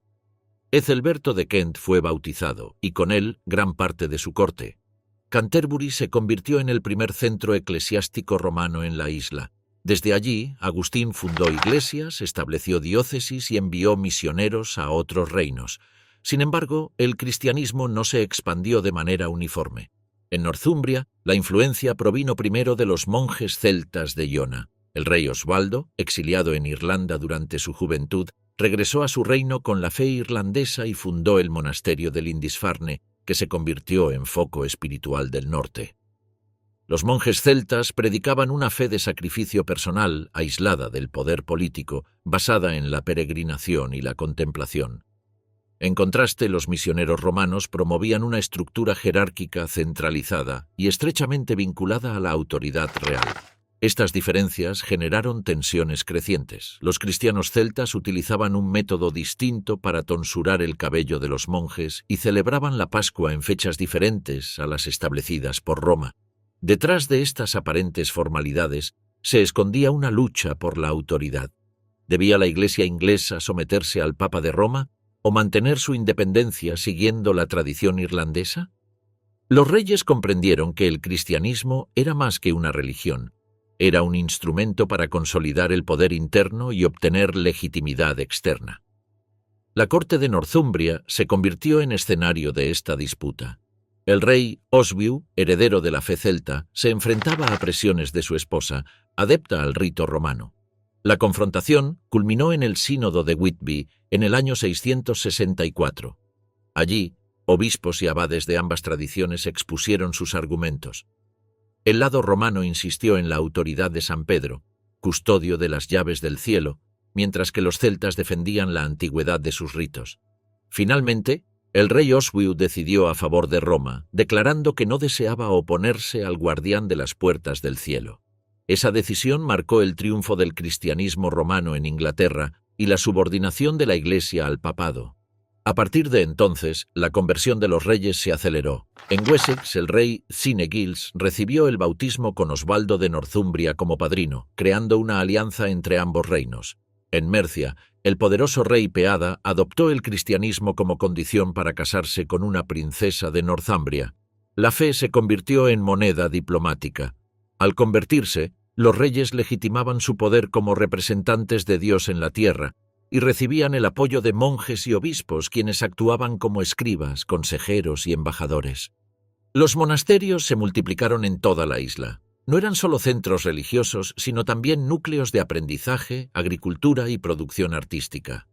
[SPEAKER 1] Ethelberto de Kent fue bautizado, y con él gran parte de su corte. Canterbury se convirtió en el primer centro eclesiástico romano en la isla. Desde allí, Agustín fundó iglesias, estableció diócesis y envió misioneros a otros reinos. Sin embargo, el cristianismo no se expandió de manera uniforme. En Northumbria, la influencia provino primero de los monjes celtas de Iona. El rey Osvaldo, exiliado en Irlanda durante su juventud, regresó a su reino con la fe irlandesa y fundó el monasterio de Lindisfarne, que se convirtió en foco espiritual del norte. Los monjes celtas predicaban una fe de sacrificio personal, aislada del poder político, basada en la peregrinación y la contemplación. En contraste, los misioneros romanos promovían una estructura jerárquica centralizada y estrechamente vinculada a la autoridad real. Estas diferencias generaron tensiones crecientes. Los cristianos celtas utilizaban un método distinto para tonsurar el cabello de los monjes y celebraban la Pascua en fechas diferentes a las establecidas por Roma. Detrás de estas aparentes formalidades se escondía una lucha por la autoridad. ¿Debía la Iglesia inglesa someterse al Papa de Roma o mantener su independencia siguiendo la tradición irlandesa? Los reyes comprendieron que el cristianismo era más que una religión. Era un instrumento para consolidar el poder interno y obtener legitimidad externa. La corte de Northumbria se convirtió en escenario de esta disputa. El rey Oswiu, heredero de la fe celta, se enfrentaba a presiones de su esposa, adepta al rito romano. La confrontación culminó en el sínodo de Whitby en el año 664. Allí, Obispos y abades de ambas tradiciones expusieron sus argumentos. El lado romano insistió en la autoridad de San Pedro, custodio de las llaves del cielo, mientras que los celtas defendían la antigüedad de sus ritos. Finalmente, el rey Oswiu decidió a favor de Roma, declarando que no deseaba oponerse al guardián de las puertas del cielo. Esa decisión marcó el triunfo del cristianismo romano en Inglaterra y la subordinación de la Iglesia al papado. A partir de entonces, la conversión de los reyes se aceleró. En Wessex, el rey Cynegils recibió el bautismo con Osvaldo de Northumbria como padrino, creando una alianza entre ambos reinos. En Mercia, el poderoso rey Peada adoptó el cristianismo como condición para casarse con una princesa de Northumbria. La fe se convirtió en moneda diplomática. Al convertirse, los reyes legitimaban su poder como representantes de Dios en la tierra y recibían el apoyo de monjes y obispos, quienes actuaban como escribas, consejeros y embajadores. Los monasterios se multiplicaron en toda la isla. No eran solo centros religiosos, sino también núcleos de aprendizaje, agricultura y producción artística.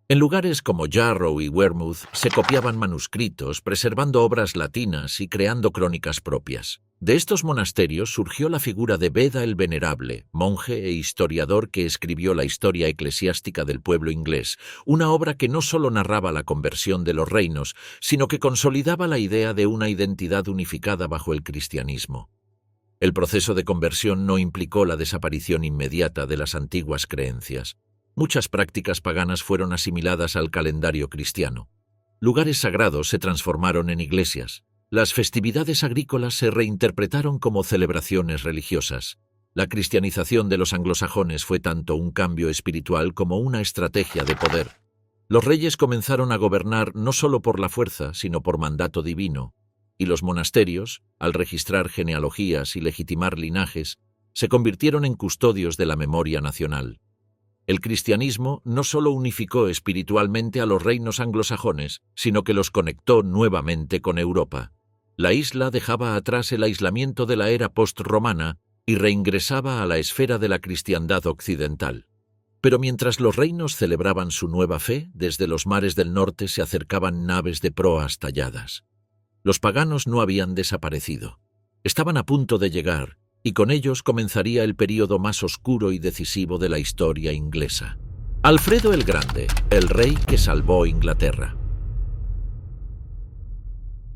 [SPEAKER 1] En lugares como Jarrow y Wearmouth se copiaban manuscritos, preservando obras latinas y creando crónicas propias. De estos monasterios surgió la figura de Beda el Venerable, monje e historiador que escribió la historia eclesiástica del pueblo inglés, una obra que no solo narraba la conversión de los reinos, sino que consolidaba la idea de una identidad unificada bajo el cristianismo. El proceso de conversión no implicó la desaparición inmediata de las antiguas creencias. Muchas prácticas paganas fueron asimiladas al calendario cristiano. Lugares sagrados se transformaron en iglesias. Las festividades agrícolas se reinterpretaron como celebraciones religiosas. La cristianización de los anglosajones fue tanto un cambio espiritual como una estrategia de poder. Los reyes comenzaron a gobernar no solo por la fuerza, sino por mandato divino, y los monasterios, al registrar genealogías y legitimar linajes, se convirtieron en custodios de la memoria nacional. El cristianismo no solo unificó espiritualmente a los reinos anglosajones, sino que los conectó nuevamente con Europa. La isla dejaba atrás el aislamiento de la era post-romana y reingresaba a la esfera de la cristiandad occidental. Pero mientras los reinos celebraban su nueva fe, desde los mares del norte se acercaban naves de proas talladas. Los paganos no habían desaparecido. Estaban a punto de llegar, y con ellos comenzaría el período más oscuro y decisivo de la historia inglesa. Alfredo el Grande, el rey que salvó Inglaterra.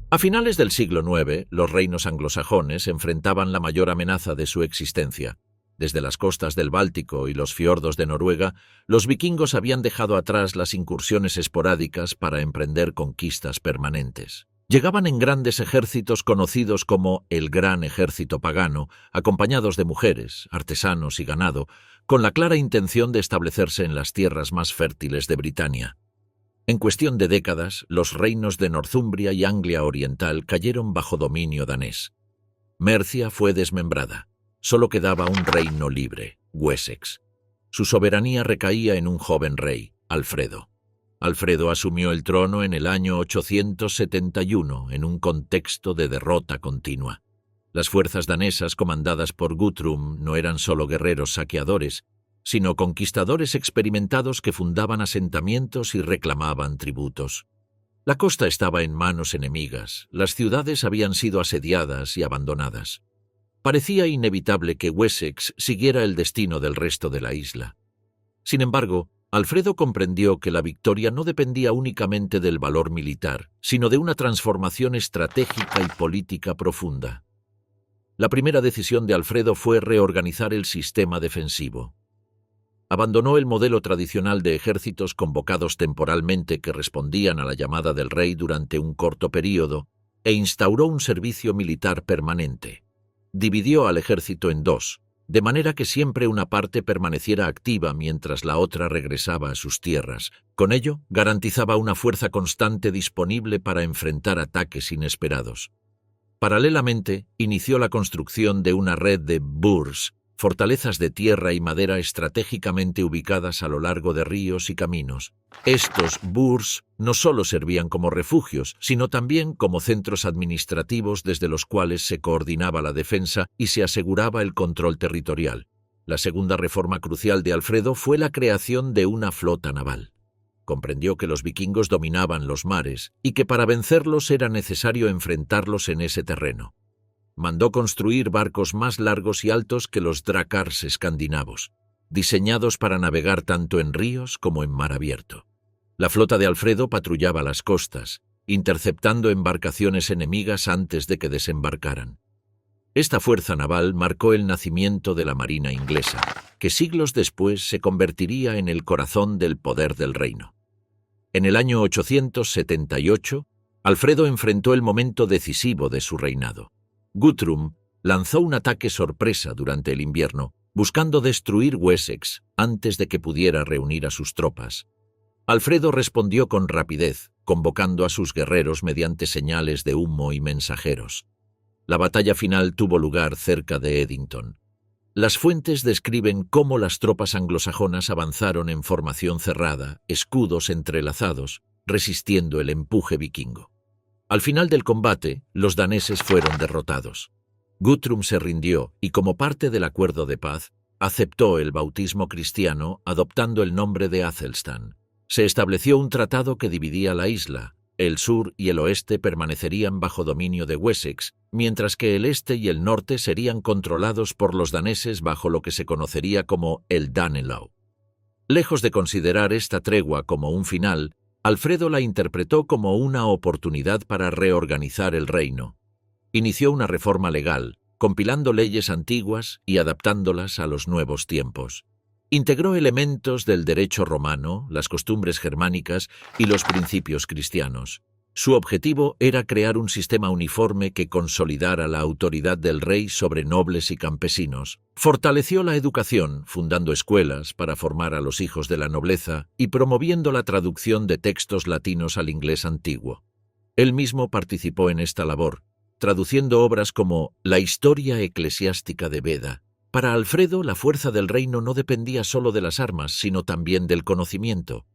[SPEAKER 1] A finales del siglo IX, los reinos anglosajones enfrentaban la mayor amenaza de su existencia. Desde las costas del Báltico y los fiordos de Noruega, los vikingos habían dejado atrás las incursiones esporádicas para emprender conquistas permanentes. Llegaban en grandes ejércitos conocidos como el Gran Ejército Pagano, acompañados de mujeres, artesanos y ganado, con la clara intención de establecerse en las tierras más fértiles de Britania. En cuestión de décadas, los reinos de Northumbria y Anglia Oriental cayeron bajo dominio danés. Mercia fue desmembrada. Solo quedaba un reino libre, Wessex. Su soberanía recaía en un joven rey, Alfredo. Alfredo asumió el trono en el año 871 en un contexto de derrota continua. Las fuerzas danesas comandadas por Guthrum no eran solo guerreros saqueadores, sino conquistadores experimentados que fundaban asentamientos y reclamaban tributos. La costa estaba en manos enemigas, las ciudades habían sido asediadas y abandonadas. Parecía inevitable que Wessex siguiera el destino del resto de la isla. Sin embargo, Alfredo comprendió que la victoria no dependía únicamente del valor militar, sino de una transformación estratégica y política profunda. La primera decisión de Alfredo fue reorganizar el sistema defensivo. Abandonó el modelo tradicional de ejércitos convocados temporalmente que respondían a la llamada del rey durante un corto período e instauró un servicio militar permanente. Dividió al ejército en dos, de manera que siempre una parte permaneciera activa mientras la otra regresaba a sus tierras. Con ello, garantizaba una fuerza constante disponible para enfrentar ataques inesperados. Paralelamente, inició la construcción de una red de burhs, fortalezas de tierra y madera estratégicamente ubicadas a lo largo de ríos y caminos. Estos burhs no solo servían como refugios, sino también como centros administrativos desde los cuales se coordinaba la defensa y se aseguraba el control territorial. La segunda reforma crucial de Alfredo fue la creación de una flota naval. comprendió que los vikingos dominaban los mares y que para vencerlos era necesario enfrentarlos en ese terreno. Mandó construir barcos más largos y altos que los drácars escandinavos, diseñados para navegar tanto en ríos como en mar abierto. La flota de Alfredo patrullaba las costas, interceptando embarcaciones enemigas antes de que desembarcaran. Esta fuerza naval marcó el nacimiento de la Marina inglesa, que siglos después se convertiría en el corazón del poder del reino. En el año 878, Alfredo enfrentó el momento decisivo de su reinado. Guthrum lanzó un ataque sorpresa durante el invierno, buscando destruir Wessex antes de que pudiera reunir a sus tropas. Alfredo respondió con rapidez, convocando a sus guerreros mediante señales de humo y mensajeros. La batalla final tuvo lugar cerca de Edington. Las fuentes describen cómo las tropas anglosajonas avanzaron en formación cerrada, escudos entrelazados, resistiendo el empuje vikingo. Al final del combate, los daneses fueron derrotados. Guthrum se rindió y, como parte del acuerdo de paz, aceptó el bautismo cristiano adoptando el nombre de Athelstan. Se estableció un tratado que dividía la isla. El sur y el oeste permanecerían bajo dominio de Wessex, mientras que el este y el norte serían controlados por los daneses bajo lo que se conocería como el Danelaw. Lejos de considerar esta tregua como un final, Alfredo la interpretó como una oportunidad para reorganizar el reino. Inició una reforma legal, compilando leyes antiguas y adaptándolas a los nuevos tiempos. Integró elementos del derecho romano, las costumbres germánicas y los principios cristianos. Su objetivo era crear un sistema uniforme que consolidara la autoridad del rey sobre nobles y campesinos. Fortaleció la educación, fundando escuelas para formar a los hijos de la nobleza y promoviendo la traducción de textos latinos al inglés antiguo. Él mismo participó en esta labor, traduciendo obras como La Historia Eclesiástica de Beda. Para Alfredo, la fuerza del reino no dependía solo de las armas, sino también del conocimiento.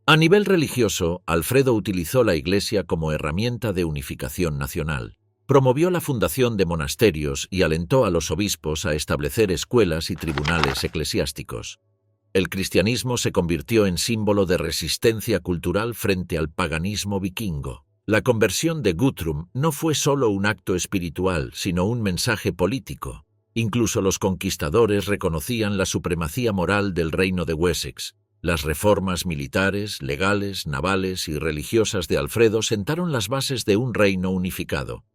[SPEAKER 1] A nivel religioso, Alfredo utilizó la Iglesia como herramienta de unificación nacional. Promovió la fundación de monasterios y alentó a los obispos a establecer escuelas y tribunales eclesiásticos. El cristianismo se convirtió en símbolo de resistencia cultural frente al paganismo vikingo. La conversión de Guthrum no fue solo un acto espiritual, sino un mensaje político. Incluso los conquistadores reconocían la supremacía moral del reino de Wessex. Las reformas militares, legales, navales y religiosas de Alfredo sentaron las bases de un reino unificado.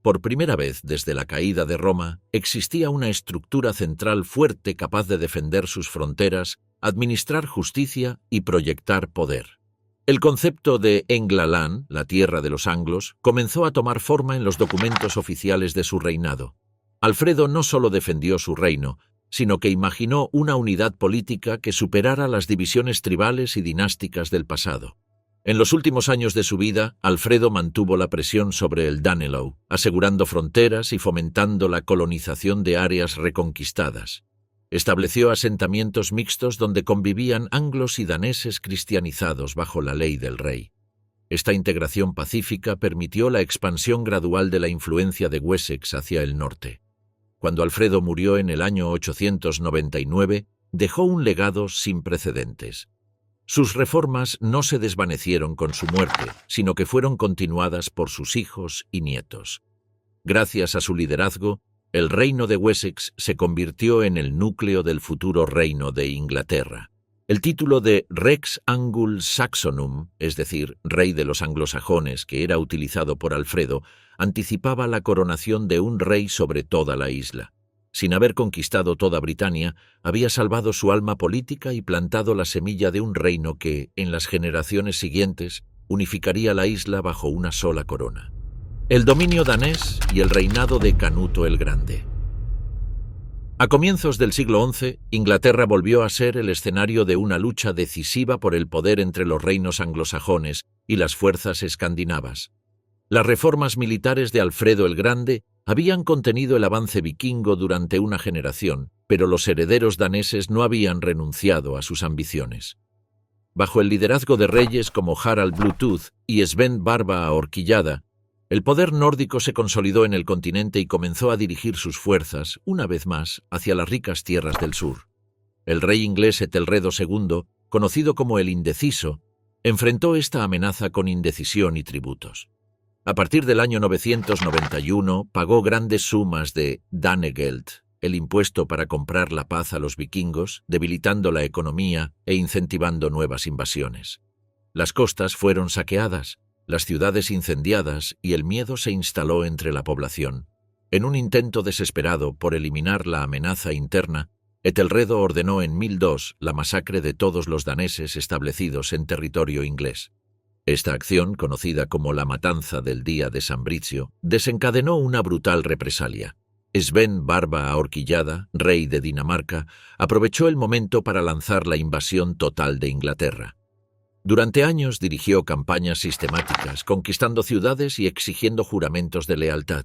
[SPEAKER 1] Por primera vez desde la caída de Roma, existía una estructura central fuerte capaz de defender sus fronteras, administrar justicia y proyectar poder. El concepto de Englaland, la tierra de los anglos, comenzó a tomar forma en los documentos oficiales de su reinado. Alfredo no solo defendió su reino, sino que imaginó una unidad política que superara las divisiones tribales y dinásticas del pasado. En los últimos años de su vida, Alfredo mantuvo la presión sobre el Danelaw, asegurando fronteras y fomentando la colonización de áreas reconquistadas. Estableció asentamientos mixtos donde convivían anglos y daneses cristianizados bajo la ley del rey. Esta integración pacífica permitió la expansión gradual de la influencia de Wessex hacia el norte. Cuando Alfredo murió en el año 899, dejó un legado sin precedentes. Sus reformas no se desvanecieron con su muerte, sino que fueron continuadas por sus hijos y nietos. Gracias a su liderazgo, el reino de Wessex se convirtió en el núcleo del futuro reino de Inglaterra. El título de Rex Anglo-Saxonum, es decir, rey de los anglosajones, que era utilizado por Alfredo, anticipaba la coronación de un rey sobre toda la isla. Sin haber conquistado toda Britania, había salvado su alma política y plantado la semilla de un reino que, en las generaciones siguientes, unificaría la isla bajo una sola corona. El dominio danés y el reinado de Canuto el Grande. A comienzos del siglo XI, Inglaterra volvió a ser el escenario de una lucha decisiva por el poder entre los reinos anglosajones y las fuerzas escandinavas. Las reformas militares de Alfredo el Grande habían contenido el avance vikingo durante una generación, pero los herederos daneses no habían renunciado a sus ambiciones. Bajo el liderazgo de reyes como Harald Bluetooth y Sven Barba Ahorquillada, el poder nórdico se consolidó en el continente y comenzó a dirigir sus fuerzas, una vez más, hacia las ricas tierras del sur. El rey inglés Etelredo II, conocido como el Indeciso, enfrentó esta amenaza con indecisión y tributos. A partir del año 991 pagó grandes sumas de danegeld, el impuesto para comprar la paz a los vikingos, debilitando la economía e incentivando nuevas invasiones. Las costas fueron saqueadas, las ciudades incendiadas y el miedo se instaló entre la población. En un intento desesperado por eliminar la amenaza interna, Etelredo ordenó en 1002 la masacre de todos los daneses establecidos en territorio inglés. Esta acción, conocida como la Matanza del Día de San Bricio, desencadenó una brutal represalia. Sven Barba Ahorquillada, rey de Dinamarca, aprovechó el momento para lanzar la invasión total de Inglaterra. Durante años dirigió campañas sistemáticas, conquistando ciudades y exigiendo juramentos de lealtad.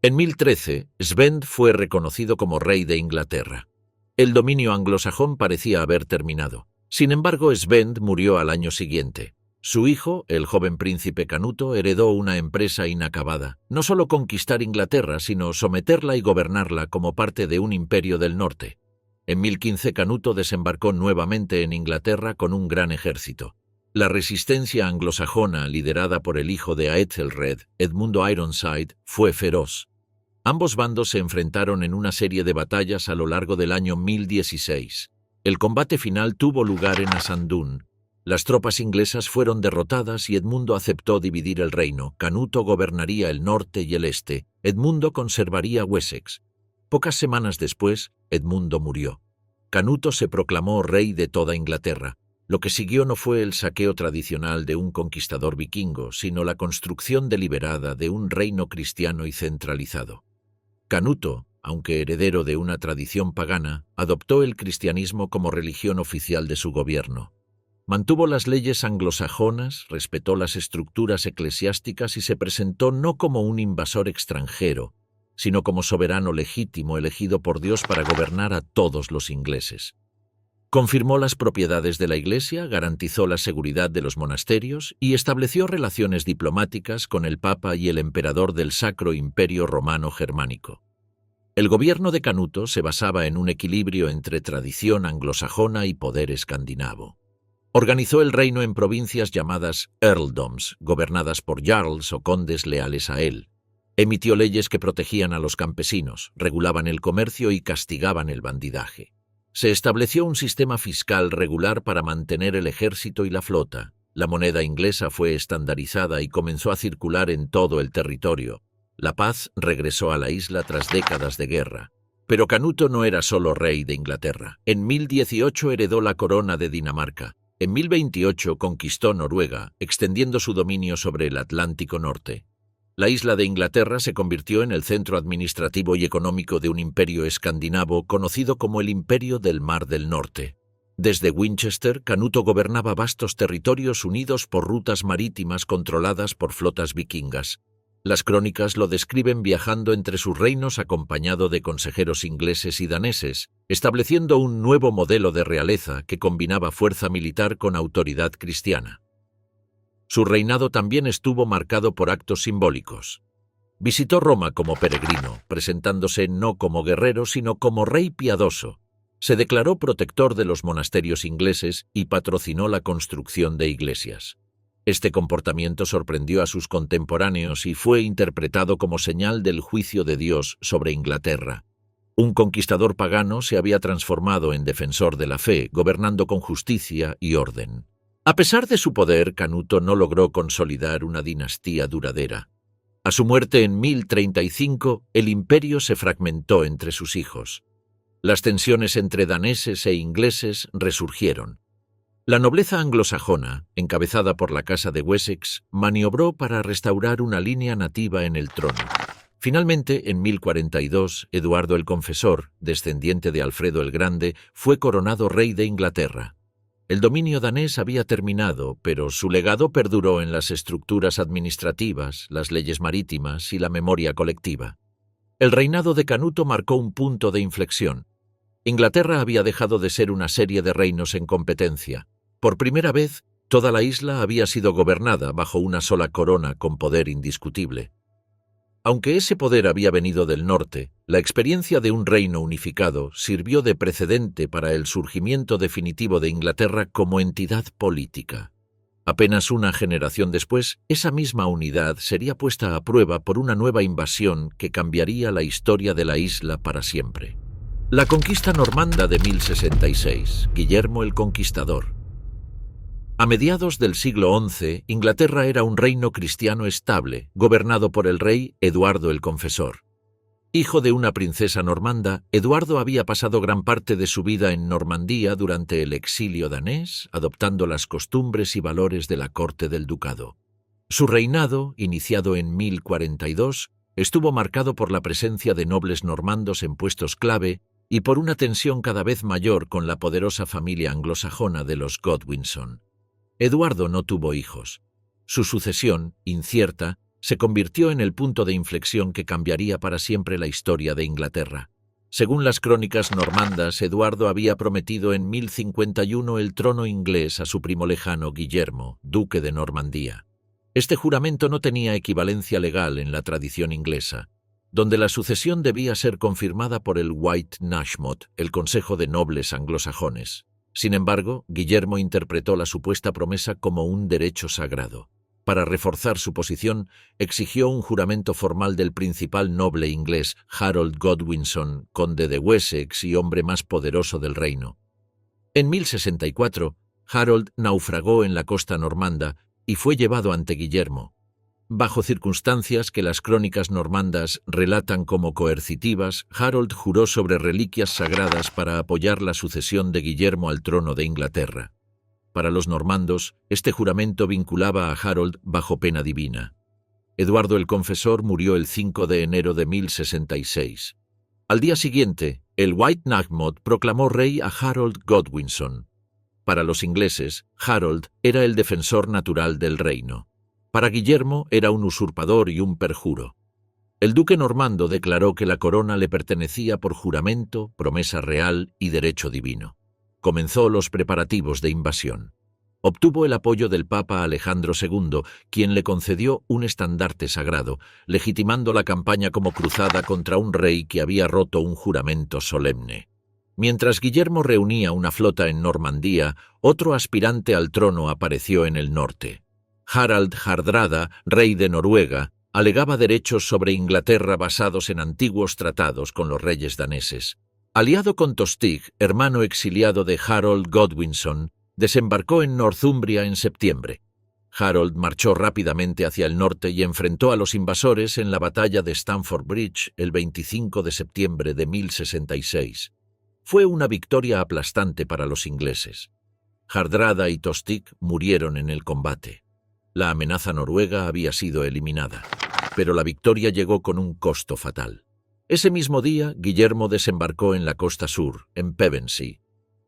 [SPEAKER 1] En 1013, Svend fue reconocido como rey de Inglaterra. El dominio anglosajón parecía haber terminado. Sin embargo, Svend murió al año siguiente. Su hijo, el joven príncipe Canuto, heredó una empresa inacabada, no solo conquistar Inglaterra, sino someterla y gobernarla como parte de un imperio del norte. En 1015 Canuto desembarcó nuevamente en Inglaterra con un gran ejército. La resistencia anglosajona, liderada por el hijo de Aethelred, Edmundo Ironside, fue feroz. Ambos bandos se enfrentaron en una serie de batallas a lo largo del año 1016. El combate final tuvo lugar en Asandún. Las tropas inglesas fueron derrotadas y Edmundo aceptó dividir el reino. Canuto gobernaría el norte y el este. Edmundo conservaría Wessex. Pocas semanas después, Edmundo murió. Canuto se proclamó rey de toda Inglaterra. Lo que siguió no fue el saqueo tradicional de un conquistador vikingo, sino la construcción deliberada de un reino cristiano y centralizado. Canuto, aunque heredero de una tradición pagana, adoptó el cristianismo como religión oficial de su gobierno. Mantuvo las leyes anglosajonas, respetó las estructuras eclesiásticas y se presentó no como un invasor extranjero, sino como soberano legítimo elegido por Dios para gobernar a todos los ingleses. Confirmó las propiedades de la Iglesia, garantizó la seguridad de los monasterios y estableció relaciones diplomáticas con el Papa y el emperador del Sacro Imperio Romano Germánico. El gobierno de Canuto se basaba en un equilibrio entre tradición anglosajona y poder escandinavo. Organizó el reino en provincias llamadas earldoms, gobernadas por jarls o condes leales a él. Emitió leyes que protegían a los campesinos, regulaban el comercio y castigaban el bandidaje. Se estableció un sistema fiscal regular para mantener el ejército y la flota. La moneda inglesa fue estandarizada y comenzó a circular en todo el territorio. La paz regresó a la isla tras décadas de guerra. Pero Canuto no era solo rey de Inglaterra. En 1018 heredó la corona de Dinamarca. En 1028 conquistó Noruega, extendiendo su dominio sobre el Atlántico Norte. La isla de Inglaterra se convirtió en el centro administrativo y económico de un imperio escandinavo conocido como el Imperio del Mar del Norte. Desde Winchester, Canuto gobernaba vastos territorios unidos por rutas marítimas controladas por flotas vikingas. Las crónicas lo describen viajando entre sus reinos acompañado de consejeros ingleses y daneses, estableciendo un nuevo modelo de realeza que combinaba fuerza militar con autoridad cristiana. Su reinado también estuvo marcado por actos simbólicos. Visitó Roma como peregrino, presentándose no como guerrero sino como rey piadoso. Se declaró protector de los monasterios ingleses y patrocinó la construcción de iglesias. Este comportamiento sorprendió a sus contemporáneos y fue interpretado como señal del juicio de Dios sobre Inglaterra. Un conquistador pagano se había transformado en defensor de la fe, gobernando con justicia y orden. A pesar de su poder, Canuto no logró consolidar una dinastía duradera. A su muerte en 1035, el imperio se fragmentó entre sus hijos. Las tensiones entre daneses e ingleses resurgieron. La nobleza anglosajona, encabezada por la Casa de Wessex, maniobró para restaurar una línea nativa en el trono. Finalmente, en 1042, Eduardo el Confesor, descendiente de Alfredo el Grande, fue coronado rey de Inglaterra. El dominio danés había terminado, pero su legado perduró en las estructuras administrativas, las leyes marítimas y la memoria colectiva. El reinado de Canuto marcó un punto de inflexión. Inglaterra había dejado de ser una serie de reinos en competencia. Por primera vez, toda la isla había sido gobernada bajo una sola corona con poder indiscutible. Aunque ese poder había venido del norte, la experiencia de un reino unificado sirvió de precedente para el surgimiento definitivo de Inglaterra como entidad política. Apenas una generación después, esa misma unidad sería puesta a prueba por una nueva invasión que cambiaría la historia de la isla para siempre. La conquista normanda de 1066, Guillermo el Conquistador. A mediados del siglo XI, Inglaterra era un reino cristiano estable, gobernado por el rey Eduardo el Confesor. Hijo de una princesa normanda, Eduardo había pasado gran parte de su vida en Normandía durante el exilio danés, adoptando las costumbres y valores de la corte del ducado. Su reinado, iniciado en 1042, estuvo marcado por la presencia de nobles normandos en puestos clave y por una tensión cada vez mayor con la poderosa familia anglosajona de los Godwinson. Eduardo no tuvo hijos. Su sucesión, incierta, se convirtió en el punto de inflexión que cambiaría para siempre la historia de Inglaterra. Según las crónicas normandas, Eduardo había prometido en 1051 el trono inglés a su primo lejano Guillermo, duque de Normandía. Este juramento no tenía equivalencia legal en la tradición inglesa, donde la sucesión debía ser confirmada por el White Nashmot, el Consejo de Nobles anglosajones. Sin embargo, Guillermo interpretó la supuesta promesa como un derecho sagrado. Para reforzar su posición, exigió un juramento formal del principal noble inglés Harold Godwinson, conde de Wessex y hombre más poderoso del reino. En 1064, Harold naufragó en la costa normanda y fue llevado ante Guillermo. Bajo circunstancias que las crónicas normandas relatan como coercitivas, Harold juró sobre reliquias sagradas para apoyar la sucesión de Guillermo al trono de Inglaterra. Para los normandos, este juramento vinculaba a Harold bajo pena divina. Eduardo el Confesor murió el 5 de enero de 1066. Al día siguiente, el White Nashmot proclamó rey a Harold Godwinson. Para los ingleses, Harold era el defensor natural del reino. Para Guillermo era un usurpador y un perjuro. El duque normando declaró que la corona le pertenecía por juramento, promesa real y derecho divino. Comenzó los preparativos de invasión. Obtuvo el apoyo del Papa Alejandro II, quien le concedió un estandarte sagrado, legitimando la campaña como cruzada contra un rey que había roto un juramento solemne. Mientras Guillermo reunía una flota en Normandía, otro aspirante al trono apareció en el norte. Harald Hardrada, rey de Noruega, alegaba derechos sobre Inglaterra basados en antiguos tratados con los reyes daneses. Aliado con Tostig, hermano exiliado de Harold Godwinson, desembarcó en Northumbria en septiembre. Harold marchó rápidamente hacia el norte y enfrentó a los invasores en la batalla de Stamford Bridge el 25 de septiembre de 1066. Fue una victoria aplastante para los ingleses. Hardrada y Tostig murieron en el combate. La amenaza noruega había sido eliminada, pero la victoria llegó con un costo fatal. Ese mismo día, Guillermo desembarcó en la costa sur, en Pevensey.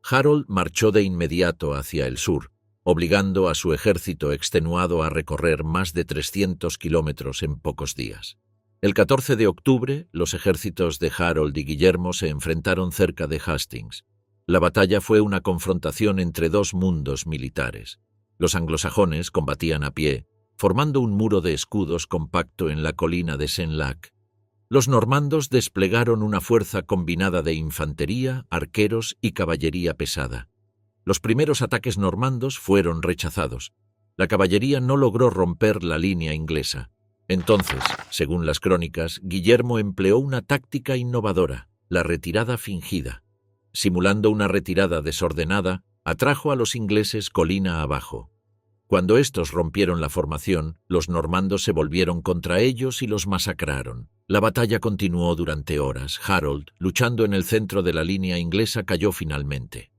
[SPEAKER 1] Harold marchó de inmediato hacia el sur, obligando a su ejército extenuado a recorrer más de 300 kilómetros en pocos días. El 14 de octubre, los ejércitos de Harold y Guillermo se enfrentaron cerca de Hastings. La batalla fue una confrontación entre dos mundos militares. Los anglosajones combatían a pie, formando un muro de escudos compacto en la colina de Senlac. Los normandos desplegaron una fuerza combinada de infantería, arqueros y caballería pesada. Los primeros ataques normandos fueron rechazados. La caballería no logró romper la línea inglesa. Entonces, según las crónicas, Guillermo empleó una táctica innovadora, la retirada fingida. Simulando una retirada desordenada, atrajo a los ingleses colina abajo. Cuando estos rompieron la formación, los normandos se volvieron contra ellos y los masacraron. La batalla continuó durante horas. Harold, luchando en el centro de la línea inglesa, cayó finalmente.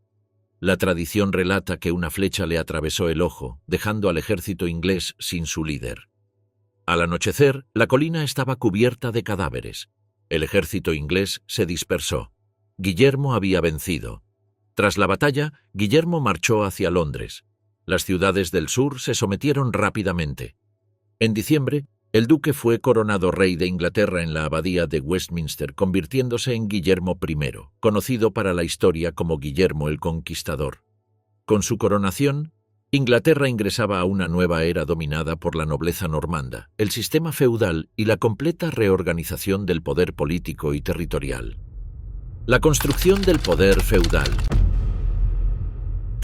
[SPEAKER 1] La tradición relata que una flecha le atravesó el ojo, dejando al ejército inglés sin su líder. Al anochecer, la colina estaba cubierta de cadáveres. El ejército inglés se dispersó. Guillermo había vencido. Tras la batalla, Guillermo marchó hacia Londres. Las ciudades del sur se sometieron rápidamente. En diciembre, el duque fue coronado rey de Inglaterra en la abadía de Westminster, convirtiéndose en Guillermo I, conocido para la historia como Guillermo el Conquistador. Con su coronación, Inglaterra ingresaba a una nueva era dominada por la nobleza normanda, el sistema feudal y la completa reorganización del poder político y territorial. La construcción del poder feudal.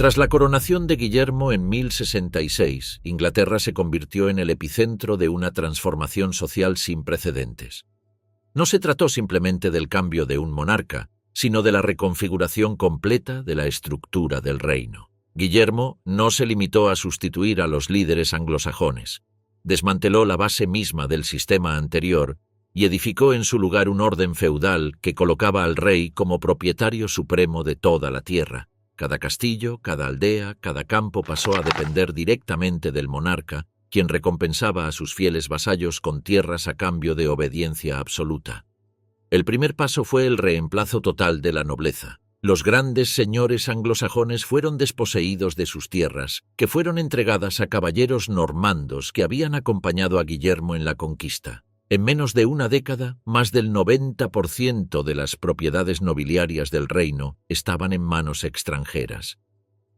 [SPEAKER 1] Tras la coronación de Guillermo en 1066, Inglaterra se convirtió en el epicentro de una transformación social sin precedentes. No se trató simplemente del cambio de un monarca, sino de la reconfiguración completa de la estructura del reino. Guillermo no se limitó a sustituir a los líderes anglosajones. Desmanteló la base misma del sistema anterior y edificó en su lugar un orden feudal que colocaba al rey como propietario supremo de toda la tierra. Cada castillo, cada aldea, cada campo pasó a depender directamente del monarca, quien recompensaba a sus fieles vasallos con tierras a cambio de obediencia absoluta. El primer paso fue el reemplazo total de la nobleza. Los grandes señores anglosajones fueron desposeídos de sus tierras, que fueron entregadas a caballeros normandos que habían acompañado a Guillermo en la conquista. En menos de una década, más del 90% de las propiedades nobiliarias del reino estaban en manos extranjeras.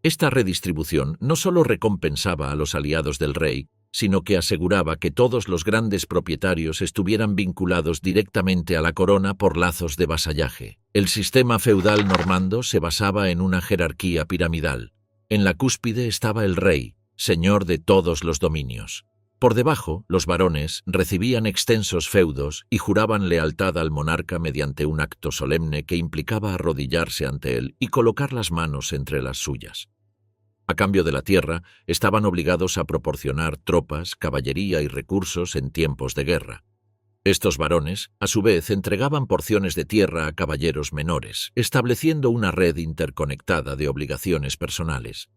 [SPEAKER 1] Esta redistribución no solo recompensaba a los aliados del rey, sino que aseguraba que todos los grandes propietarios estuvieran vinculados directamente a la corona por lazos de vasallaje. El sistema feudal normando se basaba en una jerarquía piramidal. En la cúspide estaba el rey, señor de todos los dominios. Por debajo, los varones recibían extensos feudos y juraban lealtad al monarca mediante un acto solemne que implicaba arrodillarse ante él y colocar las manos entre las suyas. A cambio de la tierra, estaban obligados a proporcionar tropas, caballería y recursos en tiempos de guerra. Estos varones, a su vez, entregaban porciones de tierra a caballeros menores, estableciendo una red interconectada de obligaciones personales.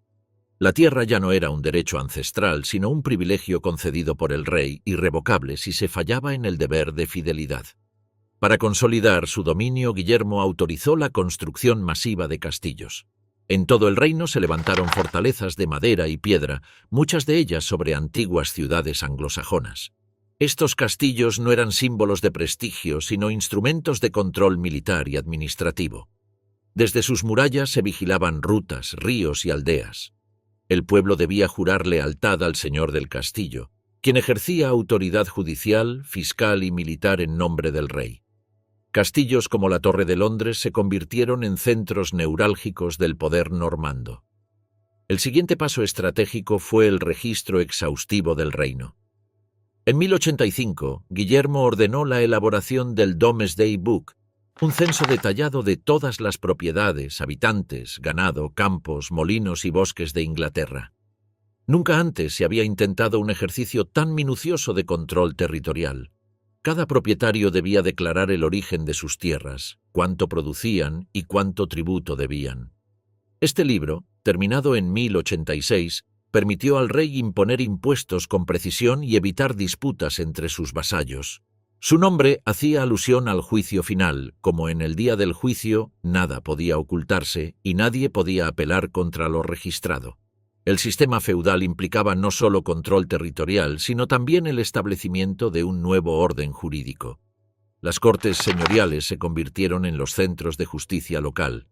[SPEAKER 1] La tierra ya no era un derecho ancestral, sino un privilegio concedido por el rey, irrevocable si se fallaba en el deber de fidelidad. Para consolidar su dominio, Guillermo autorizó la construcción masiva de castillos. En todo el reino se levantaron fortalezas de madera y piedra, muchas de ellas sobre antiguas ciudades anglosajonas. Estos castillos no eran símbolos de prestigio, sino instrumentos de control militar y administrativo. Desde sus murallas se vigilaban rutas, ríos y aldeas. El pueblo debía jurar lealtad al señor del castillo, quien ejercía autoridad judicial, fiscal y militar en nombre del rey. Castillos como la Torre de Londres se convirtieron en centros neurálgicos del poder normando. El siguiente paso estratégico fue el registro exhaustivo del reino. En 1085, Guillermo ordenó la elaboración del Domesday Book, un censo detallado de todas las propiedades, habitantes, ganado, campos, molinos y bosques de Inglaterra. Nunca antes se había intentado un ejercicio tan minucioso de control territorial. Cada propietario debía declarar el origen de sus tierras, cuánto producían y cuánto tributo debían. Este libro, terminado en 1086, permitió al rey imponer impuestos con precisión y evitar disputas entre sus vasallos. Su nombre hacía alusión al juicio final, como en el día del juicio nada podía ocultarse y nadie podía apelar contra lo registrado. El sistema feudal implicaba no solo control territorial, sino también el establecimiento de un nuevo orden jurídico. Las cortes señoriales se convirtieron en los centros de justicia local.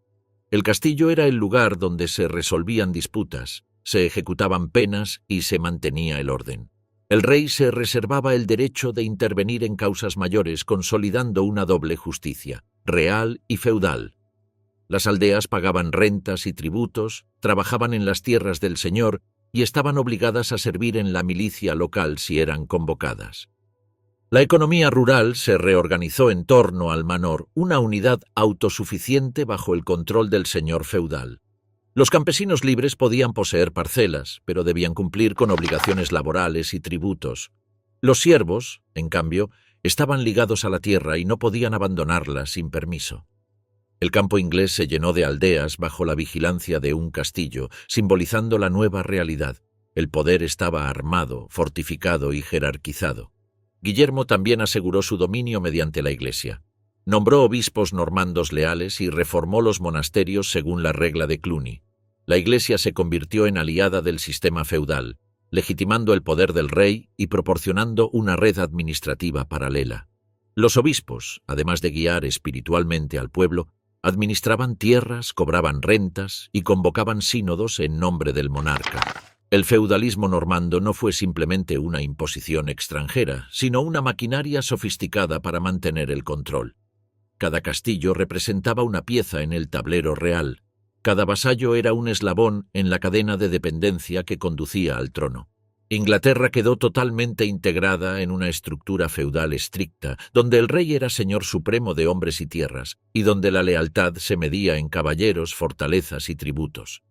[SPEAKER 1] El castillo era el lugar donde se resolvían disputas, se ejecutaban penas y se mantenía el orden. El rey se reservaba el derecho de intervenir en causas mayores, consolidando una doble justicia, real y feudal. Las aldeas pagaban rentas y tributos, trabajaban en las tierras del señor y estaban obligadas a servir en la milicia local si eran convocadas. La economía rural se reorganizó en torno al manor, una unidad autosuficiente bajo el control del señor feudal. Los campesinos libres podían poseer parcelas, pero debían cumplir con obligaciones laborales y tributos. Los siervos, en cambio, estaban ligados a la tierra y no podían abandonarla sin permiso. El campo inglés se llenó de aldeas bajo la vigilancia de un castillo, simbolizando la nueva realidad. El poder estaba armado, fortificado y jerarquizado. Guillermo también aseguró su dominio mediante la Iglesia. Nombró obispos normandos leales y reformó los monasterios según la regla de Cluny. La Iglesia se convirtió en aliada del sistema feudal, legitimando el poder del rey y proporcionando una red administrativa paralela. Los obispos, además de guiar espiritualmente al pueblo, administraban tierras, cobraban rentas y convocaban sínodos en nombre del monarca. El feudalismo normando no fue simplemente una imposición extranjera, sino una maquinaria sofisticada para mantener el control. Cada castillo representaba una pieza en el tablero real. Cada vasallo era un eslabón en la cadena de dependencia que conducía al trono. Inglaterra quedó totalmente integrada en una estructura feudal estricta, donde el rey era señor supremo de hombres y tierras, y donde la lealtad se medía en caballeros, fortalezas y tributos.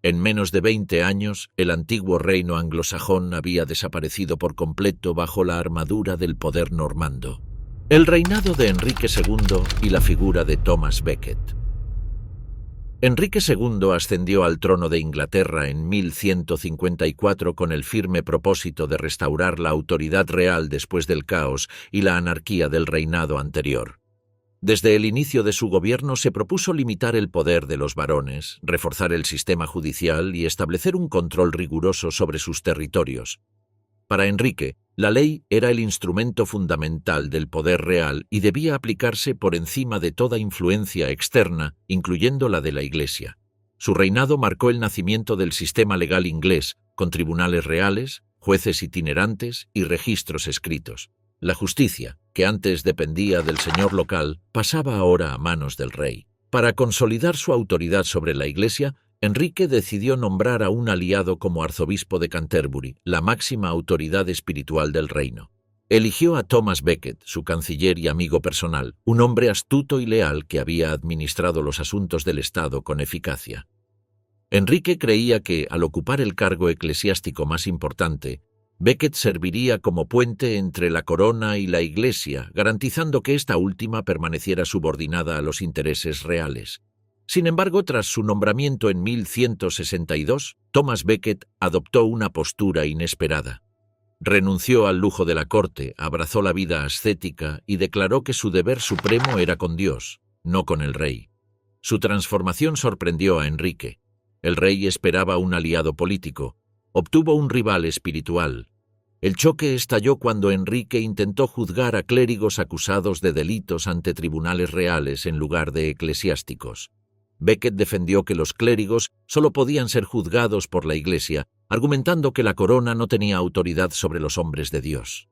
[SPEAKER 1] En menos de 20 años, el antiguo reino anglosajón había desaparecido por completo bajo la armadura del poder normando. El reinado de Enrique II y la figura de Thomas Becket. Enrique II ascendió al trono de Inglaterra en 1154 con el firme propósito de restaurar la autoridad real después del caos y la anarquía del reinado anterior. Desde el inicio de su gobierno se propuso limitar el poder de los varones, reforzar el sistema judicial y establecer un control riguroso sobre sus territorios. Para Enrique, la ley era el instrumento fundamental del poder real y debía aplicarse por encima de toda influencia externa, incluyendo la de la Iglesia. Su reinado marcó el nacimiento del sistema legal inglés, con tribunales reales, jueces itinerantes y registros escritos. La justicia, que antes dependía del señor local, pasaba ahora a manos del rey. Para consolidar su autoridad sobre la Iglesia, Enrique decidió nombrar a un aliado como arzobispo de Canterbury, la máxima autoridad espiritual del reino. Eligió a Thomas Becket, su canciller y amigo personal, un hombre astuto y leal que había administrado los asuntos del Estado con eficacia. Enrique creía que, al ocupar el cargo eclesiástico más importante, Becket serviría como puente entre la corona y la Iglesia, garantizando que esta última permaneciera subordinada a los intereses reales. Sin embargo, tras su nombramiento en 1162, Thomas Becket adoptó una postura inesperada. Renunció al lujo de la corte, abrazó la vida ascética y declaró que su deber supremo era con Dios, no con el rey. Su transformación sorprendió a Enrique. El rey esperaba un aliado político. Obtuvo un rival espiritual. El choque estalló cuando Enrique intentó juzgar a clérigos acusados de delitos ante tribunales reales en lugar de eclesiásticos. Becket defendió que los clérigos solo podían ser juzgados por la Iglesia, argumentando que la corona no tenía autoridad sobre los hombres de Dios.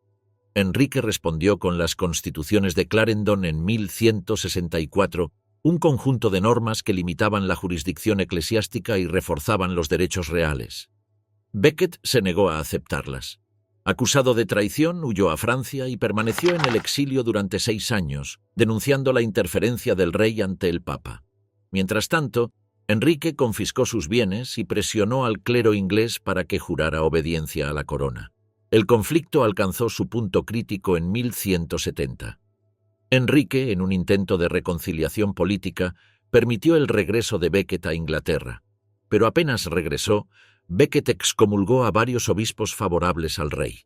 [SPEAKER 1] Enrique respondió con las Constituciones de Clarendon en 1164, un conjunto de normas que limitaban la jurisdicción eclesiástica y reforzaban los derechos reales. Becket se negó a aceptarlas. Acusado de traición, huyó a Francia y permaneció en el exilio durante 6 años, denunciando la interferencia del rey ante el Papa. Mientras tanto, Enrique confiscó sus bienes y presionó al clero inglés para que jurara obediencia a la corona. El conflicto alcanzó su punto crítico en 1170. Enrique, en un intento de reconciliación política, permitió el regreso de Becket a Inglaterra. Pero apenas regresó, Becket excomulgó a varios obispos favorables al rey.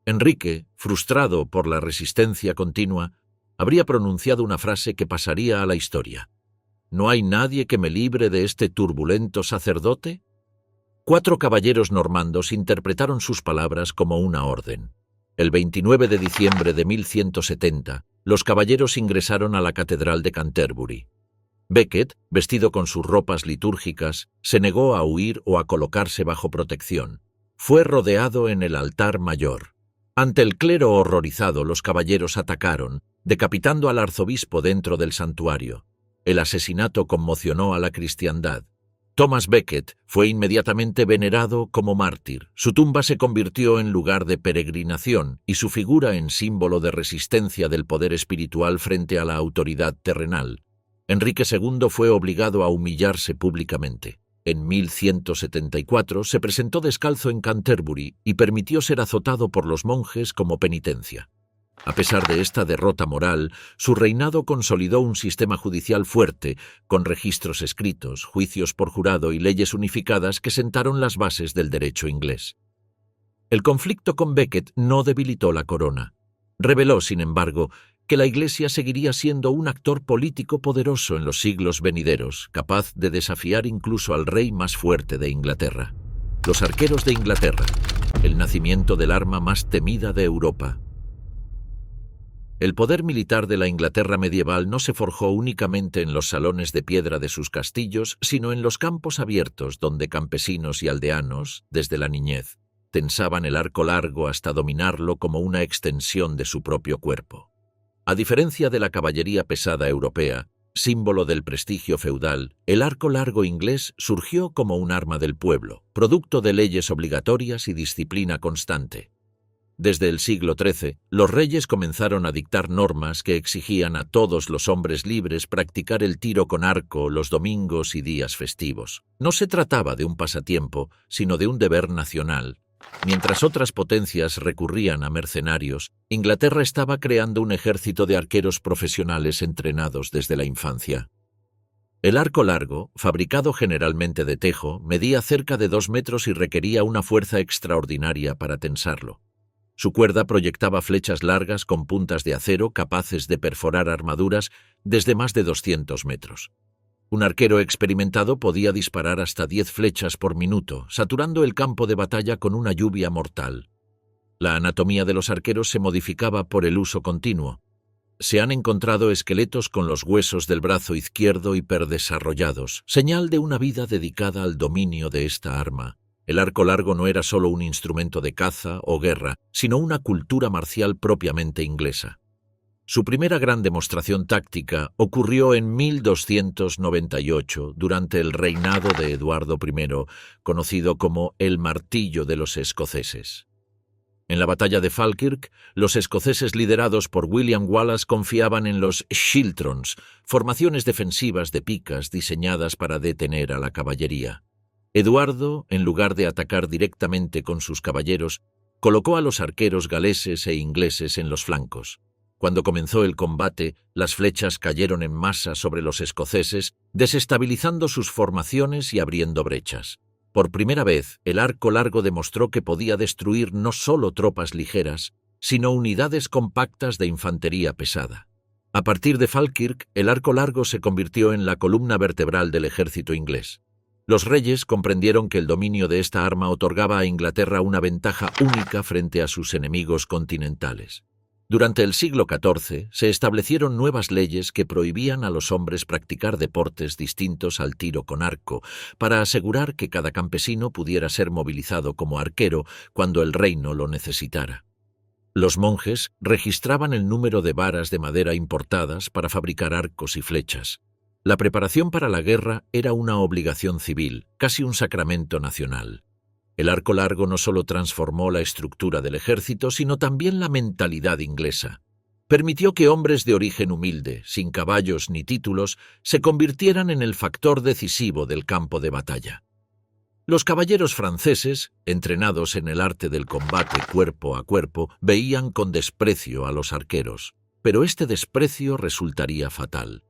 [SPEAKER 1] Enrique, frustrado por la resistencia continua, habría pronunciado una frase que pasaría a la historia. ¿No hay nadie que me libre de este turbulento sacerdote? 4 caballeros normandos interpretaron sus palabras como una orden. El 29 de diciembre de 1170, los caballeros ingresaron a la catedral de Canterbury. Becket, vestido con sus ropas litúrgicas, se negó a huir o a colocarse bajo protección. Fue rodeado en el altar mayor. Ante el clero horrorizado, los caballeros atacaron, decapitando al arzobispo dentro del santuario. El asesinato conmocionó a la cristiandad. Thomas Becket fue inmediatamente venerado como mártir. Su tumba se convirtió en lugar de peregrinación y su figura en símbolo de resistencia del poder espiritual frente a la autoridad terrenal. Enrique II fue obligado a humillarse públicamente. En 1174 se presentó descalzo en Canterbury y permitió ser azotado por los monjes como penitencia. A pesar de esta derrota moral, su reinado consolidó un sistema judicial fuerte, con registros escritos, juicios por jurado y leyes unificadas que sentaron las bases del derecho inglés. El conflicto con Becket no debilitó la corona. Reveló, sin embargo, que la Iglesia seguiría siendo un actor político poderoso en los siglos venideros, capaz de desafiar incluso al rey más fuerte de Inglaterra. Los arqueros de Inglaterra, el nacimiento del arma más temida de Europa. El poder militar de la Inglaterra medieval no se forjó únicamente en los salones de piedra de sus castillos, sino en los campos abiertos donde campesinos y aldeanos, desde la niñez, tensaban el arco largo hasta dominarlo como una extensión de su propio cuerpo. A diferencia de la caballería pesada europea, Símbolo del prestigio feudal, el arco largo inglés surgió como un arma del pueblo, producto de leyes obligatorias y disciplina constante. Desde el siglo XIII, los reyes comenzaron a dictar normas que exigían a todos los hombres libres practicar el tiro con arco los domingos y días festivos. No se trataba de un pasatiempo, sino de un deber nacional. Mientras otras potencias recurrían a mercenarios, Inglaterra estaba creando un ejército de arqueros profesionales entrenados desde la infancia. El arco largo, fabricado generalmente de tejo, medía cerca de 2 metros y requería una fuerza extraordinaria para tensarlo. Su cuerda proyectaba flechas largas con puntas de acero capaces de perforar armaduras desde más de 200 metros. Un arquero experimentado podía disparar hasta 10 flechas por minuto, saturando el campo de batalla con una lluvia mortal. La anatomía de los arqueros se modificaba por el uso continuo. Se han encontrado esqueletos con los huesos del brazo izquierdo hiperdesarrollados, señal de una vida dedicada al dominio de esta arma. El arco largo no era solo un instrumento de caza o guerra, sino una cultura marcial propiamente inglesa. Su primera gran demostración táctica ocurrió en 1298, durante el reinado de Eduardo I, conocido como el Martillo de los Escoceses. En la batalla de Falkirk, los escoceses liderados por William Wallace confiaban en los schiltrons, formaciones defensivas de picas diseñadas para detener a la caballería. Eduardo, en lugar de atacar directamente con sus caballeros, colocó a los arqueros galeses e ingleses en los flancos. Cuando comenzó el combate, las flechas cayeron en masa sobre los escoceses, desestabilizando sus formaciones y abriendo brechas. Por primera vez, el arco largo demostró que podía destruir no solo tropas ligeras, sino unidades compactas de infantería pesada. A partir de Falkirk, el arco largo se convirtió en la columna vertebral del ejército inglés. Los reyes comprendieron que el dominio de esta arma otorgaba a Inglaterra una ventaja única frente a sus enemigos continentales. Durante el siglo XIV se establecieron nuevas leyes que prohibían a los hombres practicar deportes distintos al tiro con arco, para asegurar que cada campesino pudiera ser movilizado como arquero cuando el reino lo necesitara. Los monjes registraban el número de varas de madera importadas para fabricar arcos y flechas. La preparación para la guerra era una obligación civil, casi un sacramento nacional. El arco largo no solo transformó la estructura del ejército, sino también la mentalidad inglesa. Permitió que hombres de origen humilde, sin caballos ni títulos, se convirtieran en el factor decisivo del campo de batalla. Los caballeros franceses, entrenados en el arte del combate cuerpo a cuerpo, veían con desprecio a los arqueros, pero este desprecio resultaría fatal.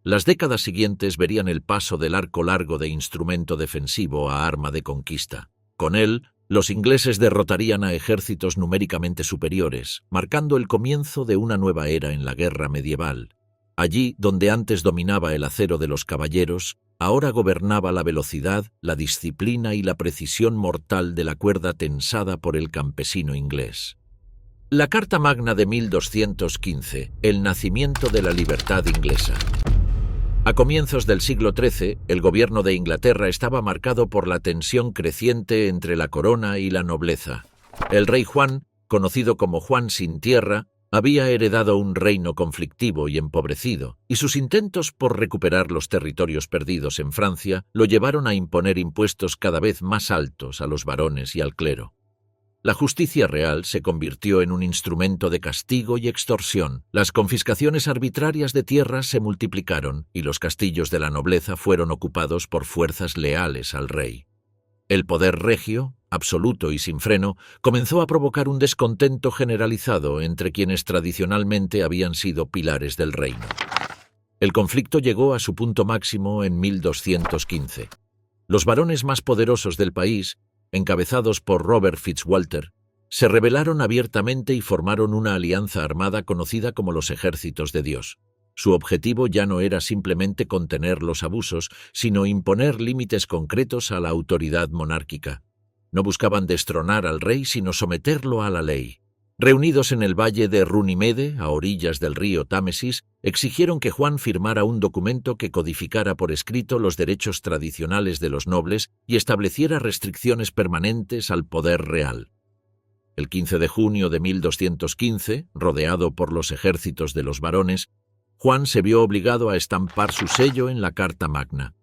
[SPEAKER 1] Las décadas siguientes verían el paso del arco largo de instrumento defensivo a arma de conquista. Con él, los ingleses derrotarían a ejércitos numéricamente superiores, marcando el comienzo de una nueva era en la guerra medieval. Allí, donde antes dominaba el acero de los caballeros, ahora gobernaba la velocidad, la disciplina y la precisión mortal de la cuerda tensada por el campesino inglés. La Carta Magna de 1215, el nacimiento de la libertad inglesa. A comienzos del siglo XIII, el gobierno de Inglaterra estaba marcado por la tensión creciente entre la corona y la nobleza. El rey Juan, conocido como Juan sin tierra, había heredado un reino conflictivo y empobrecido, y sus intentos por recuperar los territorios perdidos en Francia lo llevaron a imponer impuestos cada vez más altos a los varones y al clero. La justicia real se convirtió en un instrumento de castigo y extorsión. Las confiscaciones arbitrarias de tierras se multiplicaron y los castillos de la nobleza fueron ocupados por fuerzas leales al rey. El poder regio, absoluto y sin freno, comenzó a provocar un descontento generalizado entre quienes tradicionalmente habían sido pilares del reino. El conflicto llegó a su punto máximo en 1215. Los varones más poderosos del país, encabezados por Robert Fitzwalter, se rebelaron abiertamente y formaron una alianza armada conocida como los Ejércitos de Dios. Su objetivo ya no era simplemente contener los abusos, sino imponer límites concretos a la autoridad monárquica. No buscaban destronar al rey, sino someterlo a la ley. Reunidos en el valle de Runimede, a orillas del río Támesis, exigieron que Juan firmara un documento que codificara por escrito los derechos tradicionales de los nobles y estableciera restricciones permanentes al poder real. El 15 de junio de 1215, rodeado por los ejércitos de los varones, Juan se vio obligado a estampar su sello en la Carta Magna.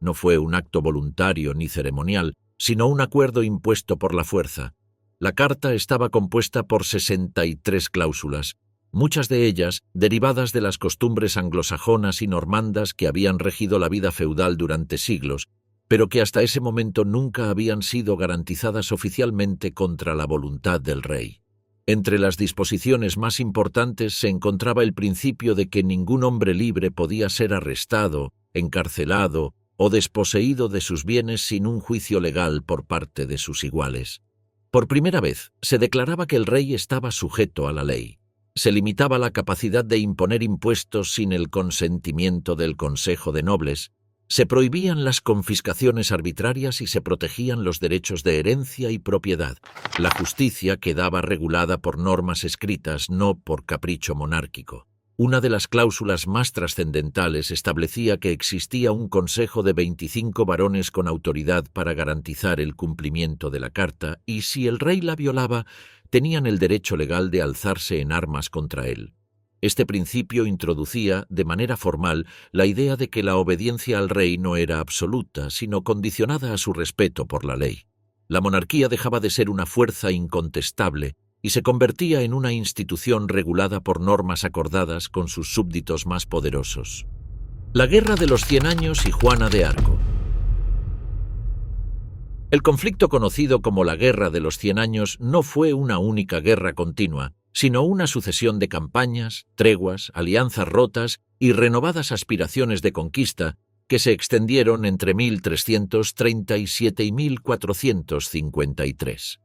[SPEAKER 1] No fue un acto voluntario ni ceremonial, sino un acuerdo impuesto por la fuerza. La carta estaba compuesta por 63 cláusulas, muchas de ellas derivadas de las costumbres anglosajonas y normandas que habían regido la vida feudal durante siglos, pero que hasta ese momento nunca habían sido garantizadas oficialmente contra la voluntad del rey. Entre las disposiciones más importantes se encontraba el principio de que ningún hombre libre podía ser arrestado, encarcelado o desposeído de sus bienes sin un juicio legal por parte de sus iguales. Por primera vez, se declaraba que el rey estaba sujeto a la ley. Se limitaba la capacidad de imponer impuestos sin el consentimiento del Consejo de Nobles, se prohibían las confiscaciones arbitrarias y se protegían los derechos de herencia y propiedad. La justicia quedaba regulada por normas escritas, no por capricho monárquico. Una de las cláusulas más trascendentales establecía que existía un consejo de 25 varones con autoridad para garantizar el cumplimiento de la carta y, si el rey la violaba, tenían el derecho legal de alzarse en armas contra él. Este principio introducía, de manera formal, la idea de que la obediencia al rey no era absoluta, sino condicionada a su respeto por la ley. La monarquía dejaba de ser una fuerza incontestable y se convertía en una institución regulada por normas acordadas con sus súbditos más poderosos. La Guerra de los 100 Años y Juana de Arco. El conflicto conocido como la Guerra de los 100 Años no fue una única guerra continua, sino una sucesión de campañas, treguas, alianzas rotas y renovadas aspiraciones de conquista que se extendieron entre 1337 y 1453.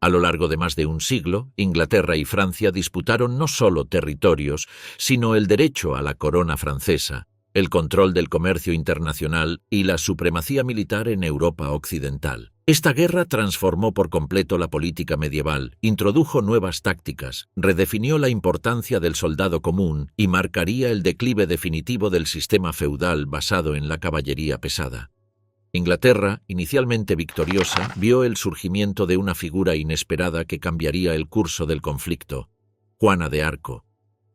[SPEAKER 1] A lo largo de más de un siglo, Inglaterra y Francia disputaron no solo territorios, sino el derecho a la corona francesa, el control del comercio internacional y la supremacía militar en Europa occidental. Esta guerra transformó por completo la política medieval, introdujo nuevas tácticas, redefinió la importancia del soldado común y marcaría el declive definitivo del sistema feudal basado en la caballería pesada. Inglaterra, inicialmente victoriosa, vio el surgimiento de una figura inesperada que cambiaría el curso del conflicto: Juana de Arco.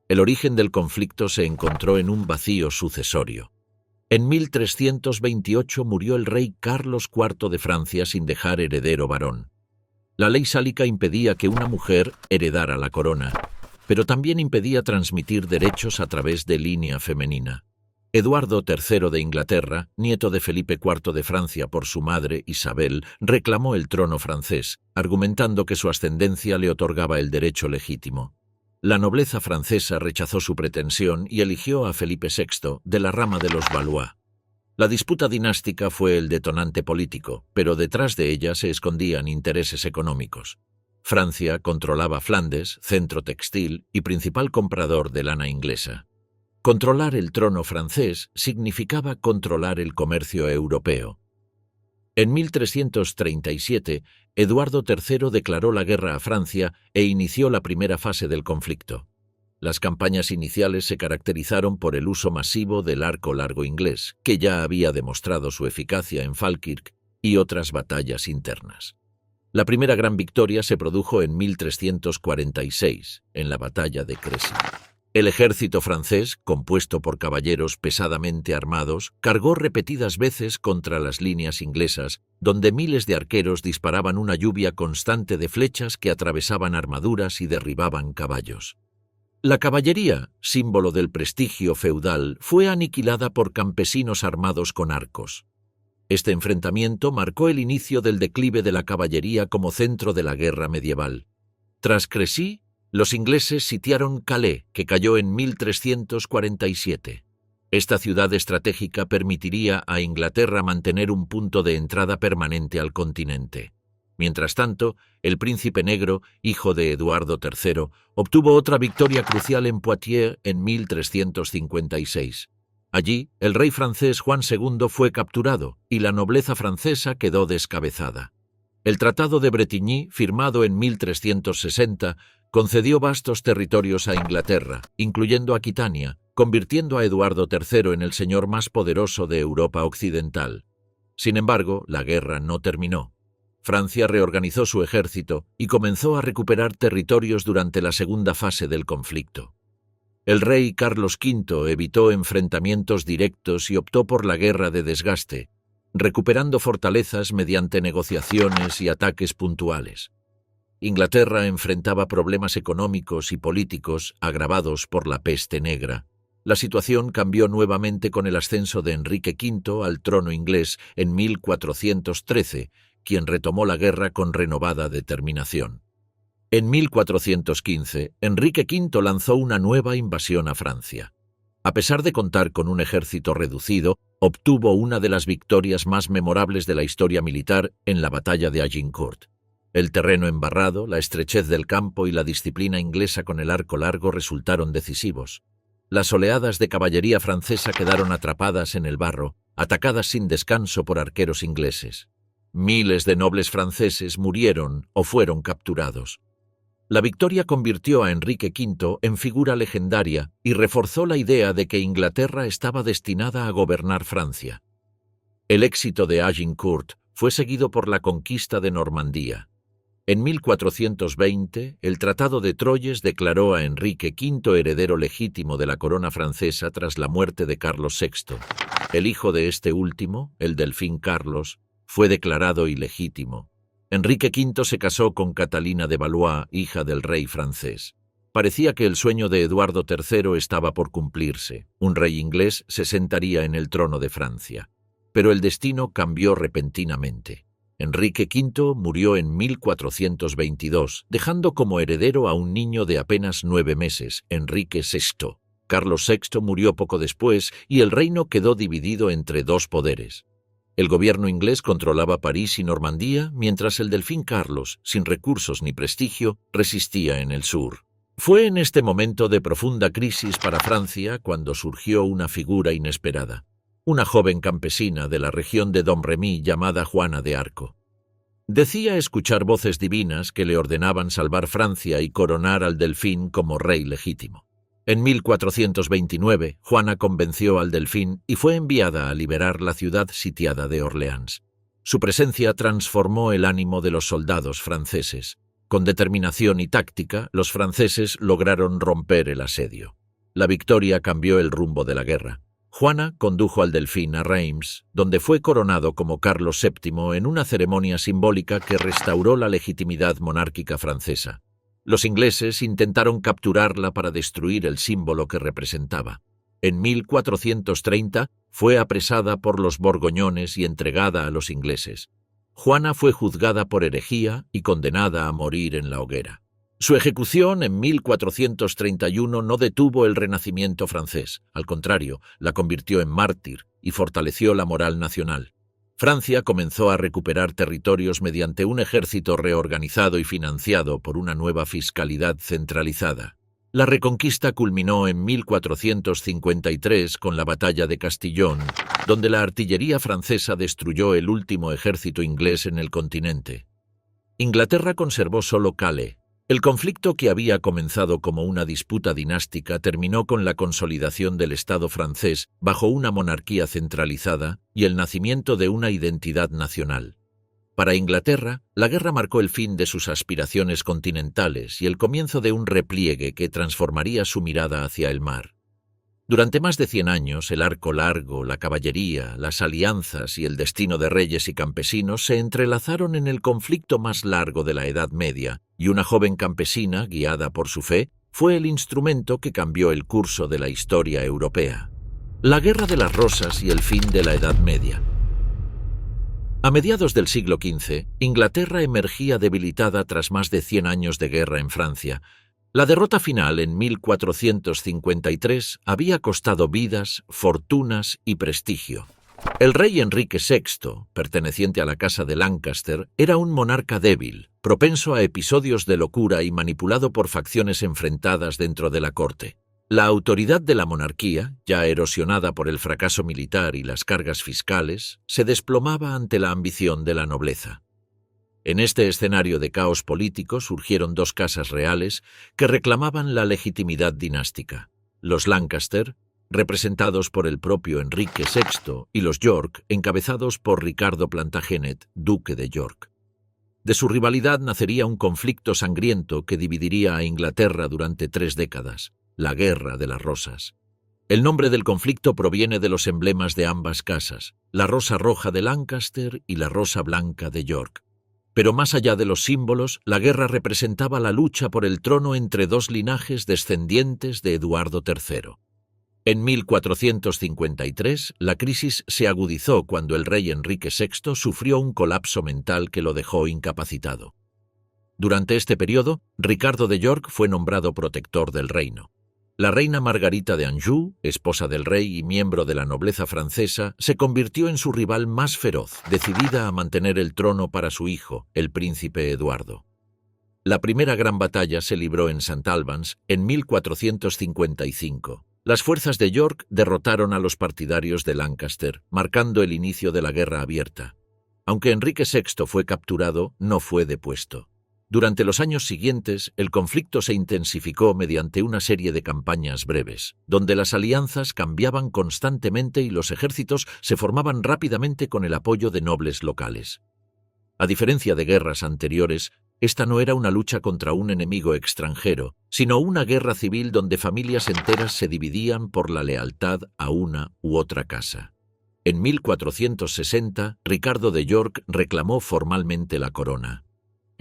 [SPEAKER 1] El origen del conflicto se encontró en un vacío sucesorio. En 1328 murió el rey Carlos IV de Francia sin dejar heredero varón. La ley sálica impedía que una mujer heredara la corona, pero también impedía transmitir derechos a través de línea femenina. Eduardo III de Inglaterra, nieto de Felipe IV de Francia por su madre Isabel, reclamó el trono francés, argumentando que su ascendencia le otorgaba el derecho legítimo. La nobleza francesa rechazó su pretensión y eligió a Felipe VI, de la rama de los Valois. La disputa dinástica fue el detonante político, pero detrás de ella se escondían intereses económicos. Francia controlaba Flandes, centro textil y principal comprador de lana inglesa. Controlar el trono francés significaba controlar el comercio europeo. En 1337, Eduardo III declaró la guerra a Francia e inició la primera fase del conflicto. Las campañas iniciales se caracterizaron por el uso masivo del arco largo inglés, que ya había demostrado su eficacia en Falkirk, y otras batallas internas. La primera gran victoria se produjo en 1346, en la batalla de Crécy. El ejército francés, compuesto por caballeros pesadamente armados, cargó repetidas veces contra las líneas inglesas, donde miles de arqueros disparaban una lluvia constante de flechas que atravesaban armaduras y derribaban caballos. La caballería, símbolo del prestigio feudal, fue aniquilada por campesinos armados con arcos. Este enfrentamiento marcó el inicio del declive de la caballería como centro de la guerra medieval. Tras Crécy, los ingleses sitiaron Calais, que cayó en 1347. Esta ciudad estratégica permitiría a Inglaterra mantener un punto de entrada permanente al continente. Mientras tanto, el príncipe negro, hijo de Eduardo III, obtuvo otra victoria crucial en Poitiers en 1356. Allí, el rey francés Juan II fue capturado y la nobleza francesa quedó descabezada. El Tratado de Bretigny, firmado en 1360, concedió vastos territorios a Inglaterra, incluyendo Aquitania, convirtiendo a Eduardo III en el señor más poderoso de Europa occidental. Sin embargo, la guerra no terminó. Francia reorganizó su ejército y comenzó a recuperar territorios durante la segunda fase del conflicto. El rey Carlos V evitó enfrentamientos directos y optó por la guerra de desgaste, recuperando fortalezas mediante negociaciones y ataques puntuales. Inglaterra enfrentaba problemas económicos y políticos agravados por la peste negra. La situación cambió nuevamente con el ascenso de Enrique V al trono inglés en 1413, quien retomó la guerra con renovada determinación. En 1415, Enrique V lanzó una nueva invasión a Francia. A pesar de contar con un ejército reducido, obtuvo una de las victorias más memorables de la historia militar en la batalla de Agincourt. El terreno embarrado, la estrechez del campo y la disciplina inglesa con el arco largo resultaron decisivos. Las oleadas de caballería francesa quedaron atrapadas en el barro, atacadas sin descanso por arqueros ingleses. Miles de nobles franceses murieron o fueron capturados. La victoria convirtió a Enrique V en figura legendaria y reforzó la idea de que Inglaterra estaba destinada a gobernar Francia. El éxito de Agincourt fue seguido por la conquista de Normandía. En 1420, el Tratado de Troyes declaró a Enrique V heredero legítimo de la corona francesa tras la muerte de Carlos VI. El hijo de este último, el delfín Carlos, fue declarado ilegítimo. Enrique V se casó con Catalina de Valois, hija del rey francés. Parecía que el sueño de Eduardo III estaba por cumplirse. Un rey inglés se sentaría en el trono de Francia. Pero el destino cambió repentinamente. Enrique V murió en 1422, dejando como heredero a un niño de apenas 9 meses, Enrique VI. Carlos VI murió poco después y el reino quedó dividido entre dos poderes. El gobierno inglés controlaba París y Normandía, mientras el delfín Carlos, sin recursos ni prestigio, resistía en el sur. Fue en este momento de profunda crisis para Francia cuando surgió una figura inesperada. Una joven campesina de la región de Domremy llamada Juana de Arco. Decía escuchar voces divinas que le ordenaban salvar Francia y coronar al delfín como rey legítimo. En 1429, Juana convenció al delfín y fue enviada a liberar la ciudad sitiada de Orleans. Su presencia transformó el ánimo de los soldados franceses. Con determinación y táctica, los franceses lograron romper el asedio. La victoria cambió el rumbo de la guerra. Juana condujo al delfín a Reims, donde fue coronado como Carlos VII en una ceremonia simbólica que restauró la legitimidad monárquica francesa. Los ingleses intentaron capturarla para destruir el símbolo que representaba. En 1430 fue apresada por los borgoñones y entregada a los ingleses. Juana fue juzgada por herejía y condenada a morir en la hoguera. Su ejecución en 1431 no detuvo el renacimiento francés, al contrario, la convirtió en mártir y fortaleció la moral nacional. Francia comenzó a recuperar territorios mediante un ejército reorganizado y financiado por una nueva fiscalidad centralizada. La reconquista culminó en 1453 con la batalla de Castillón, donde la artillería francesa destruyó el último ejército inglés en el continente. Inglaterra conservó solo Calais. El conflicto que había comenzado como una disputa dinástica terminó con la consolidación del Estado francés bajo una monarquía centralizada y el nacimiento de una identidad nacional. Para Inglaterra, la guerra marcó el fin de sus aspiraciones continentales y el comienzo de un repliegue que transformaría su mirada hacia el mar. Durante más de 100 años, el arco largo, la caballería, las alianzas y el destino de reyes y campesinos se entrelazaron en el conflicto más largo de la Edad Media, y una joven campesina, guiada por su fe, fue el instrumento que cambió el curso de la historia europea. La Guerra de las Rosas y el fin de la Edad Media. A mediados del siglo XV, Inglaterra emergía debilitada tras más de 100 años de guerra en Francia. La derrota final en 1453 había costado vidas, fortunas y prestigio. El rey Enrique VI, perteneciente a la casa de Lancaster, era un monarca débil, propenso a episodios de locura y manipulado por facciones enfrentadas dentro de la corte. La autoridad de la monarquía, ya erosionada por el fracaso militar y las cargas fiscales, se desplomaba ante la ambición de la nobleza. En este escenario de caos político surgieron dos casas reales que reclamaban la legitimidad dinástica: los Lancaster, representados por el propio Enrique VI, y los York, encabezados por Ricardo Plantagenet, duque de York. De su rivalidad nacería un conflicto sangriento que dividiría a Inglaterra durante 3 décadas. la Guerra de las Rosas. El nombre del conflicto proviene de los emblemas de ambas casas, la rosa roja de Lancaster y la rosa blanca de York. Pero más allá de los símbolos, la guerra representaba la lucha por el trono entre dos linajes descendientes de Eduardo III. En 1453, la crisis se agudizó cuando el rey Enrique VI sufrió un colapso mental que lo dejó incapacitado. Durante este periodo, Ricardo de York fue nombrado protector del reino. La reina Margarita de Anjou, esposa del rey y miembro de la nobleza francesa, se convirtió en su rival más feroz, decidida a mantener el trono para su hijo, el príncipe Eduardo. La primera gran batalla se libró en St. Albans en 1455. Las fuerzas de York derrotaron a los partidarios de Lancaster, marcando el inicio de la guerra abierta. Aunque Enrique VI fue capturado, no fue depuesto. Durante los años siguientes, el conflicto se intensificó mediante una serie de campañas breves, donde las alianzas cambiaban constantemente y los ejércitos se formaban rápidamente con el apoyo de nobles locales. A diferencia de guerras anteriores, esta no era una lucha contra un enemigo extranjero, sino una guerra civil donde familias enteras se dividían por la lealtad a una u otra casa. En 1460, Ricardo de York reclamó formalmente la corona.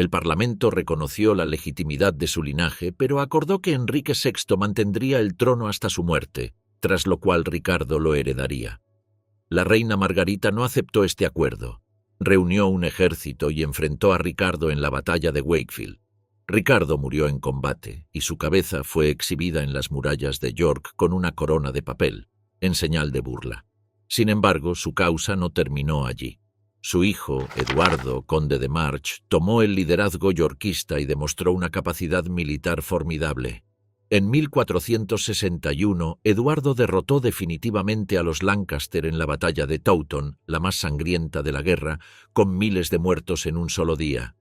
[SPEAKER 1] El Parlamento reconoció la legitimidad de su linaje, pero acordó que Enrique VI mantendría el trono hasta su muerte, tras lo cual Ricardo lo heredaría. La reina Margarita no aceptó este acuerdo. Reunió un ejército y enfrentó a Ricardo en la batalla de Wakefield. Ricardo murió en combate, y su cabeza fue exhibida en las murallas de York con una corona de papel, en señal de burla. Sin embargo, su causa no terminó allí. Su hijo, Eduardo, conde de March, tomó el liderazgo yorkista y demostró una capacidad militar formidable. En 1461, Eduardo derrotó definitivamente a los Lancaster en la batalla de Taunton, la más sangrienta de la guerra, con miles de muertos en un solo día.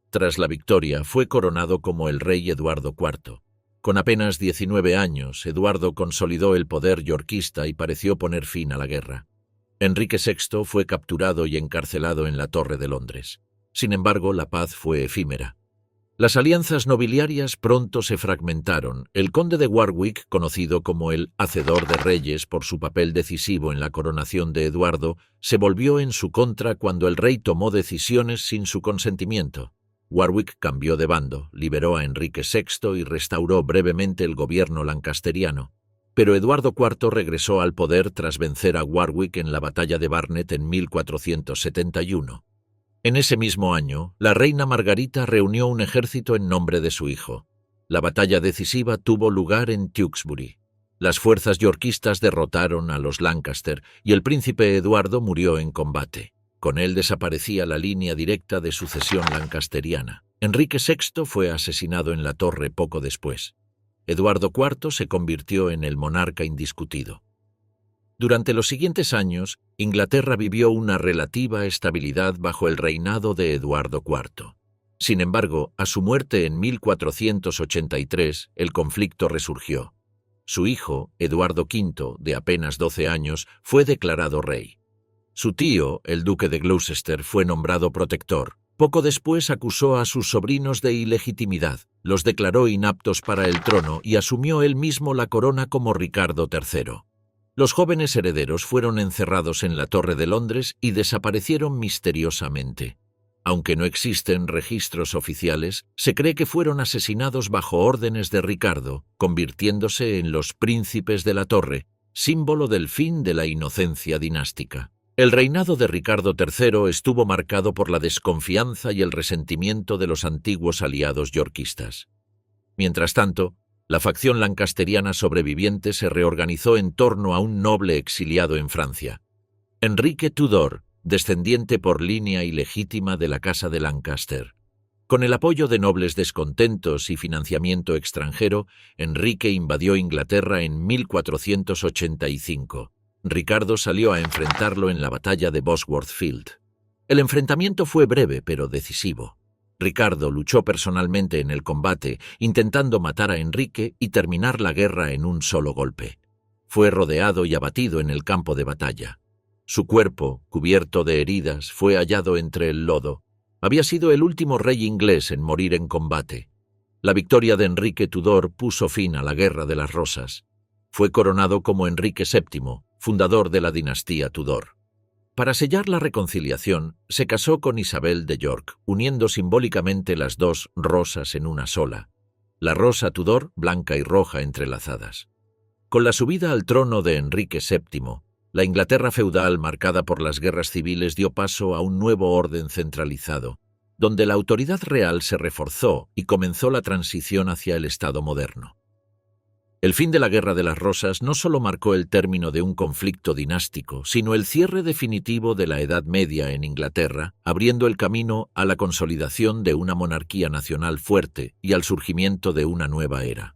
[SPEAKER 1] Tras la victoria, fue coronado como el rey Eduardo IV. Con apenas 19 años, Eduardo consolidó el poder yorkista y pareció poner fin a la guerra. Enrique VI fue capturado y encarcelado en la Torre de Londres. Sin embargo, la paz fue efímera. Las alianzas nobiliarias pronto se fragmentaron. El conde de Warwick, conocido como el Hacedor de Reyes por su papel decisivo en la coronación de Eduardo, se volvió en su contra cuando el rey tomó decisiones sin su consentimiento. Warwick cambió de bando, liberó a Enrique VI y restauró brevemente el gobierno lancasteriano. Pero Eduardo IV regresó al poder tras vencer a Warwick en la batalla de Barnet en 1471. En ese mismo año, la reina Margarita reunió un ejército en nombre de su hijo. La batalla decisiva tuvo lugar en Tewkesbury. Las fuerzas yorkistas derrotaron a los Lancaster y el príncipe Eduardo murió en combate. Con él desaparecía la línea directa de sucesión lancasteriana. Enrique VI fue asesinado en la torre poco después. Eduardo IV se convirtió en el monarca indiscutido. Durante los siguientes años, Inglaterra vivió una relativa estabilidad bajo el reinado de Eduardo IV. Sin embargo, a su muerte en 1483, el conflicto resurgió. Su hijo, Eduardo V, de apenas 12 años, fue declarado rey. Su tío, el duque de Gloucester, fue nombrado protector. Poco después acusó a sus sobrinos de ilegitimidad, los declaró inaptos para el trono y asumió él mismo la corona como Ricardo III. Los jóvenes herederos fueron encerrados en la Torre de Londres y desaparecieron misteriosamente. Aunque no existen registros oficiales, se cree que fueron asesinados bajo órdenes de Ricardo, convirtiéndose en los príncipes de la Torre, símbolo del fin de la inocencia dinástica. El reinado de Ricardo III estuvo marcado por la desconfianza y el resentimiento de los antiguos aliados yorkistas. Mientras tanto, la facción lancasteriana sobreviviente se reorganizó en torno a un noble exiliado en Francia. Enrique Tudor, descendiente por línea ilegítima de la Casa de Lancaster. Con el apoyo de nobles descontentos y financiamiento extranjero, Enrique invadió Inglaterra en 1485. Ricardo salió a enfrentarlo en la batalla de Bosworth Field. El enfrentamiento fue breve pero decisivo. Ricardo luchó personalmente en el combate, intentando matar a Enrique y terminar la guerra en un solo golpe. Fue rodeado y abatido en el campo de batalla. Su cuerpo, cubierto de heridas, fue hallado entre el lodo. Había sido el último rey inglés en morir en combate. La victoria de Enrique Tudor puso fin a la Guerra de las Rosas. Fue coronado como Enrique VII, fundador de la dinastía Tudor. Para sellar la reconciliación, se casó con Isabel de York, uniendo simbólicamente las dos rosas en una sola, la rosa Tudor, blanca y roja entrelazadas. Con la subida al trono de Enrique VII, la Inglaterra feudal marcada por las guerras civiles dio paso a un nuevo orden centralizado, donde la autoridad real se reforzó y comenzó la transición hacia el Estado moderno. El fin de la Guerra de las Rosas no solo marcó el término de un conflicto dinástico, sino el cierre definitivo de la Edad Media en Inglaterra, abriendo el camino a la consolidación de una monarquía nacional fuerte y al surgimiento de una nueva era.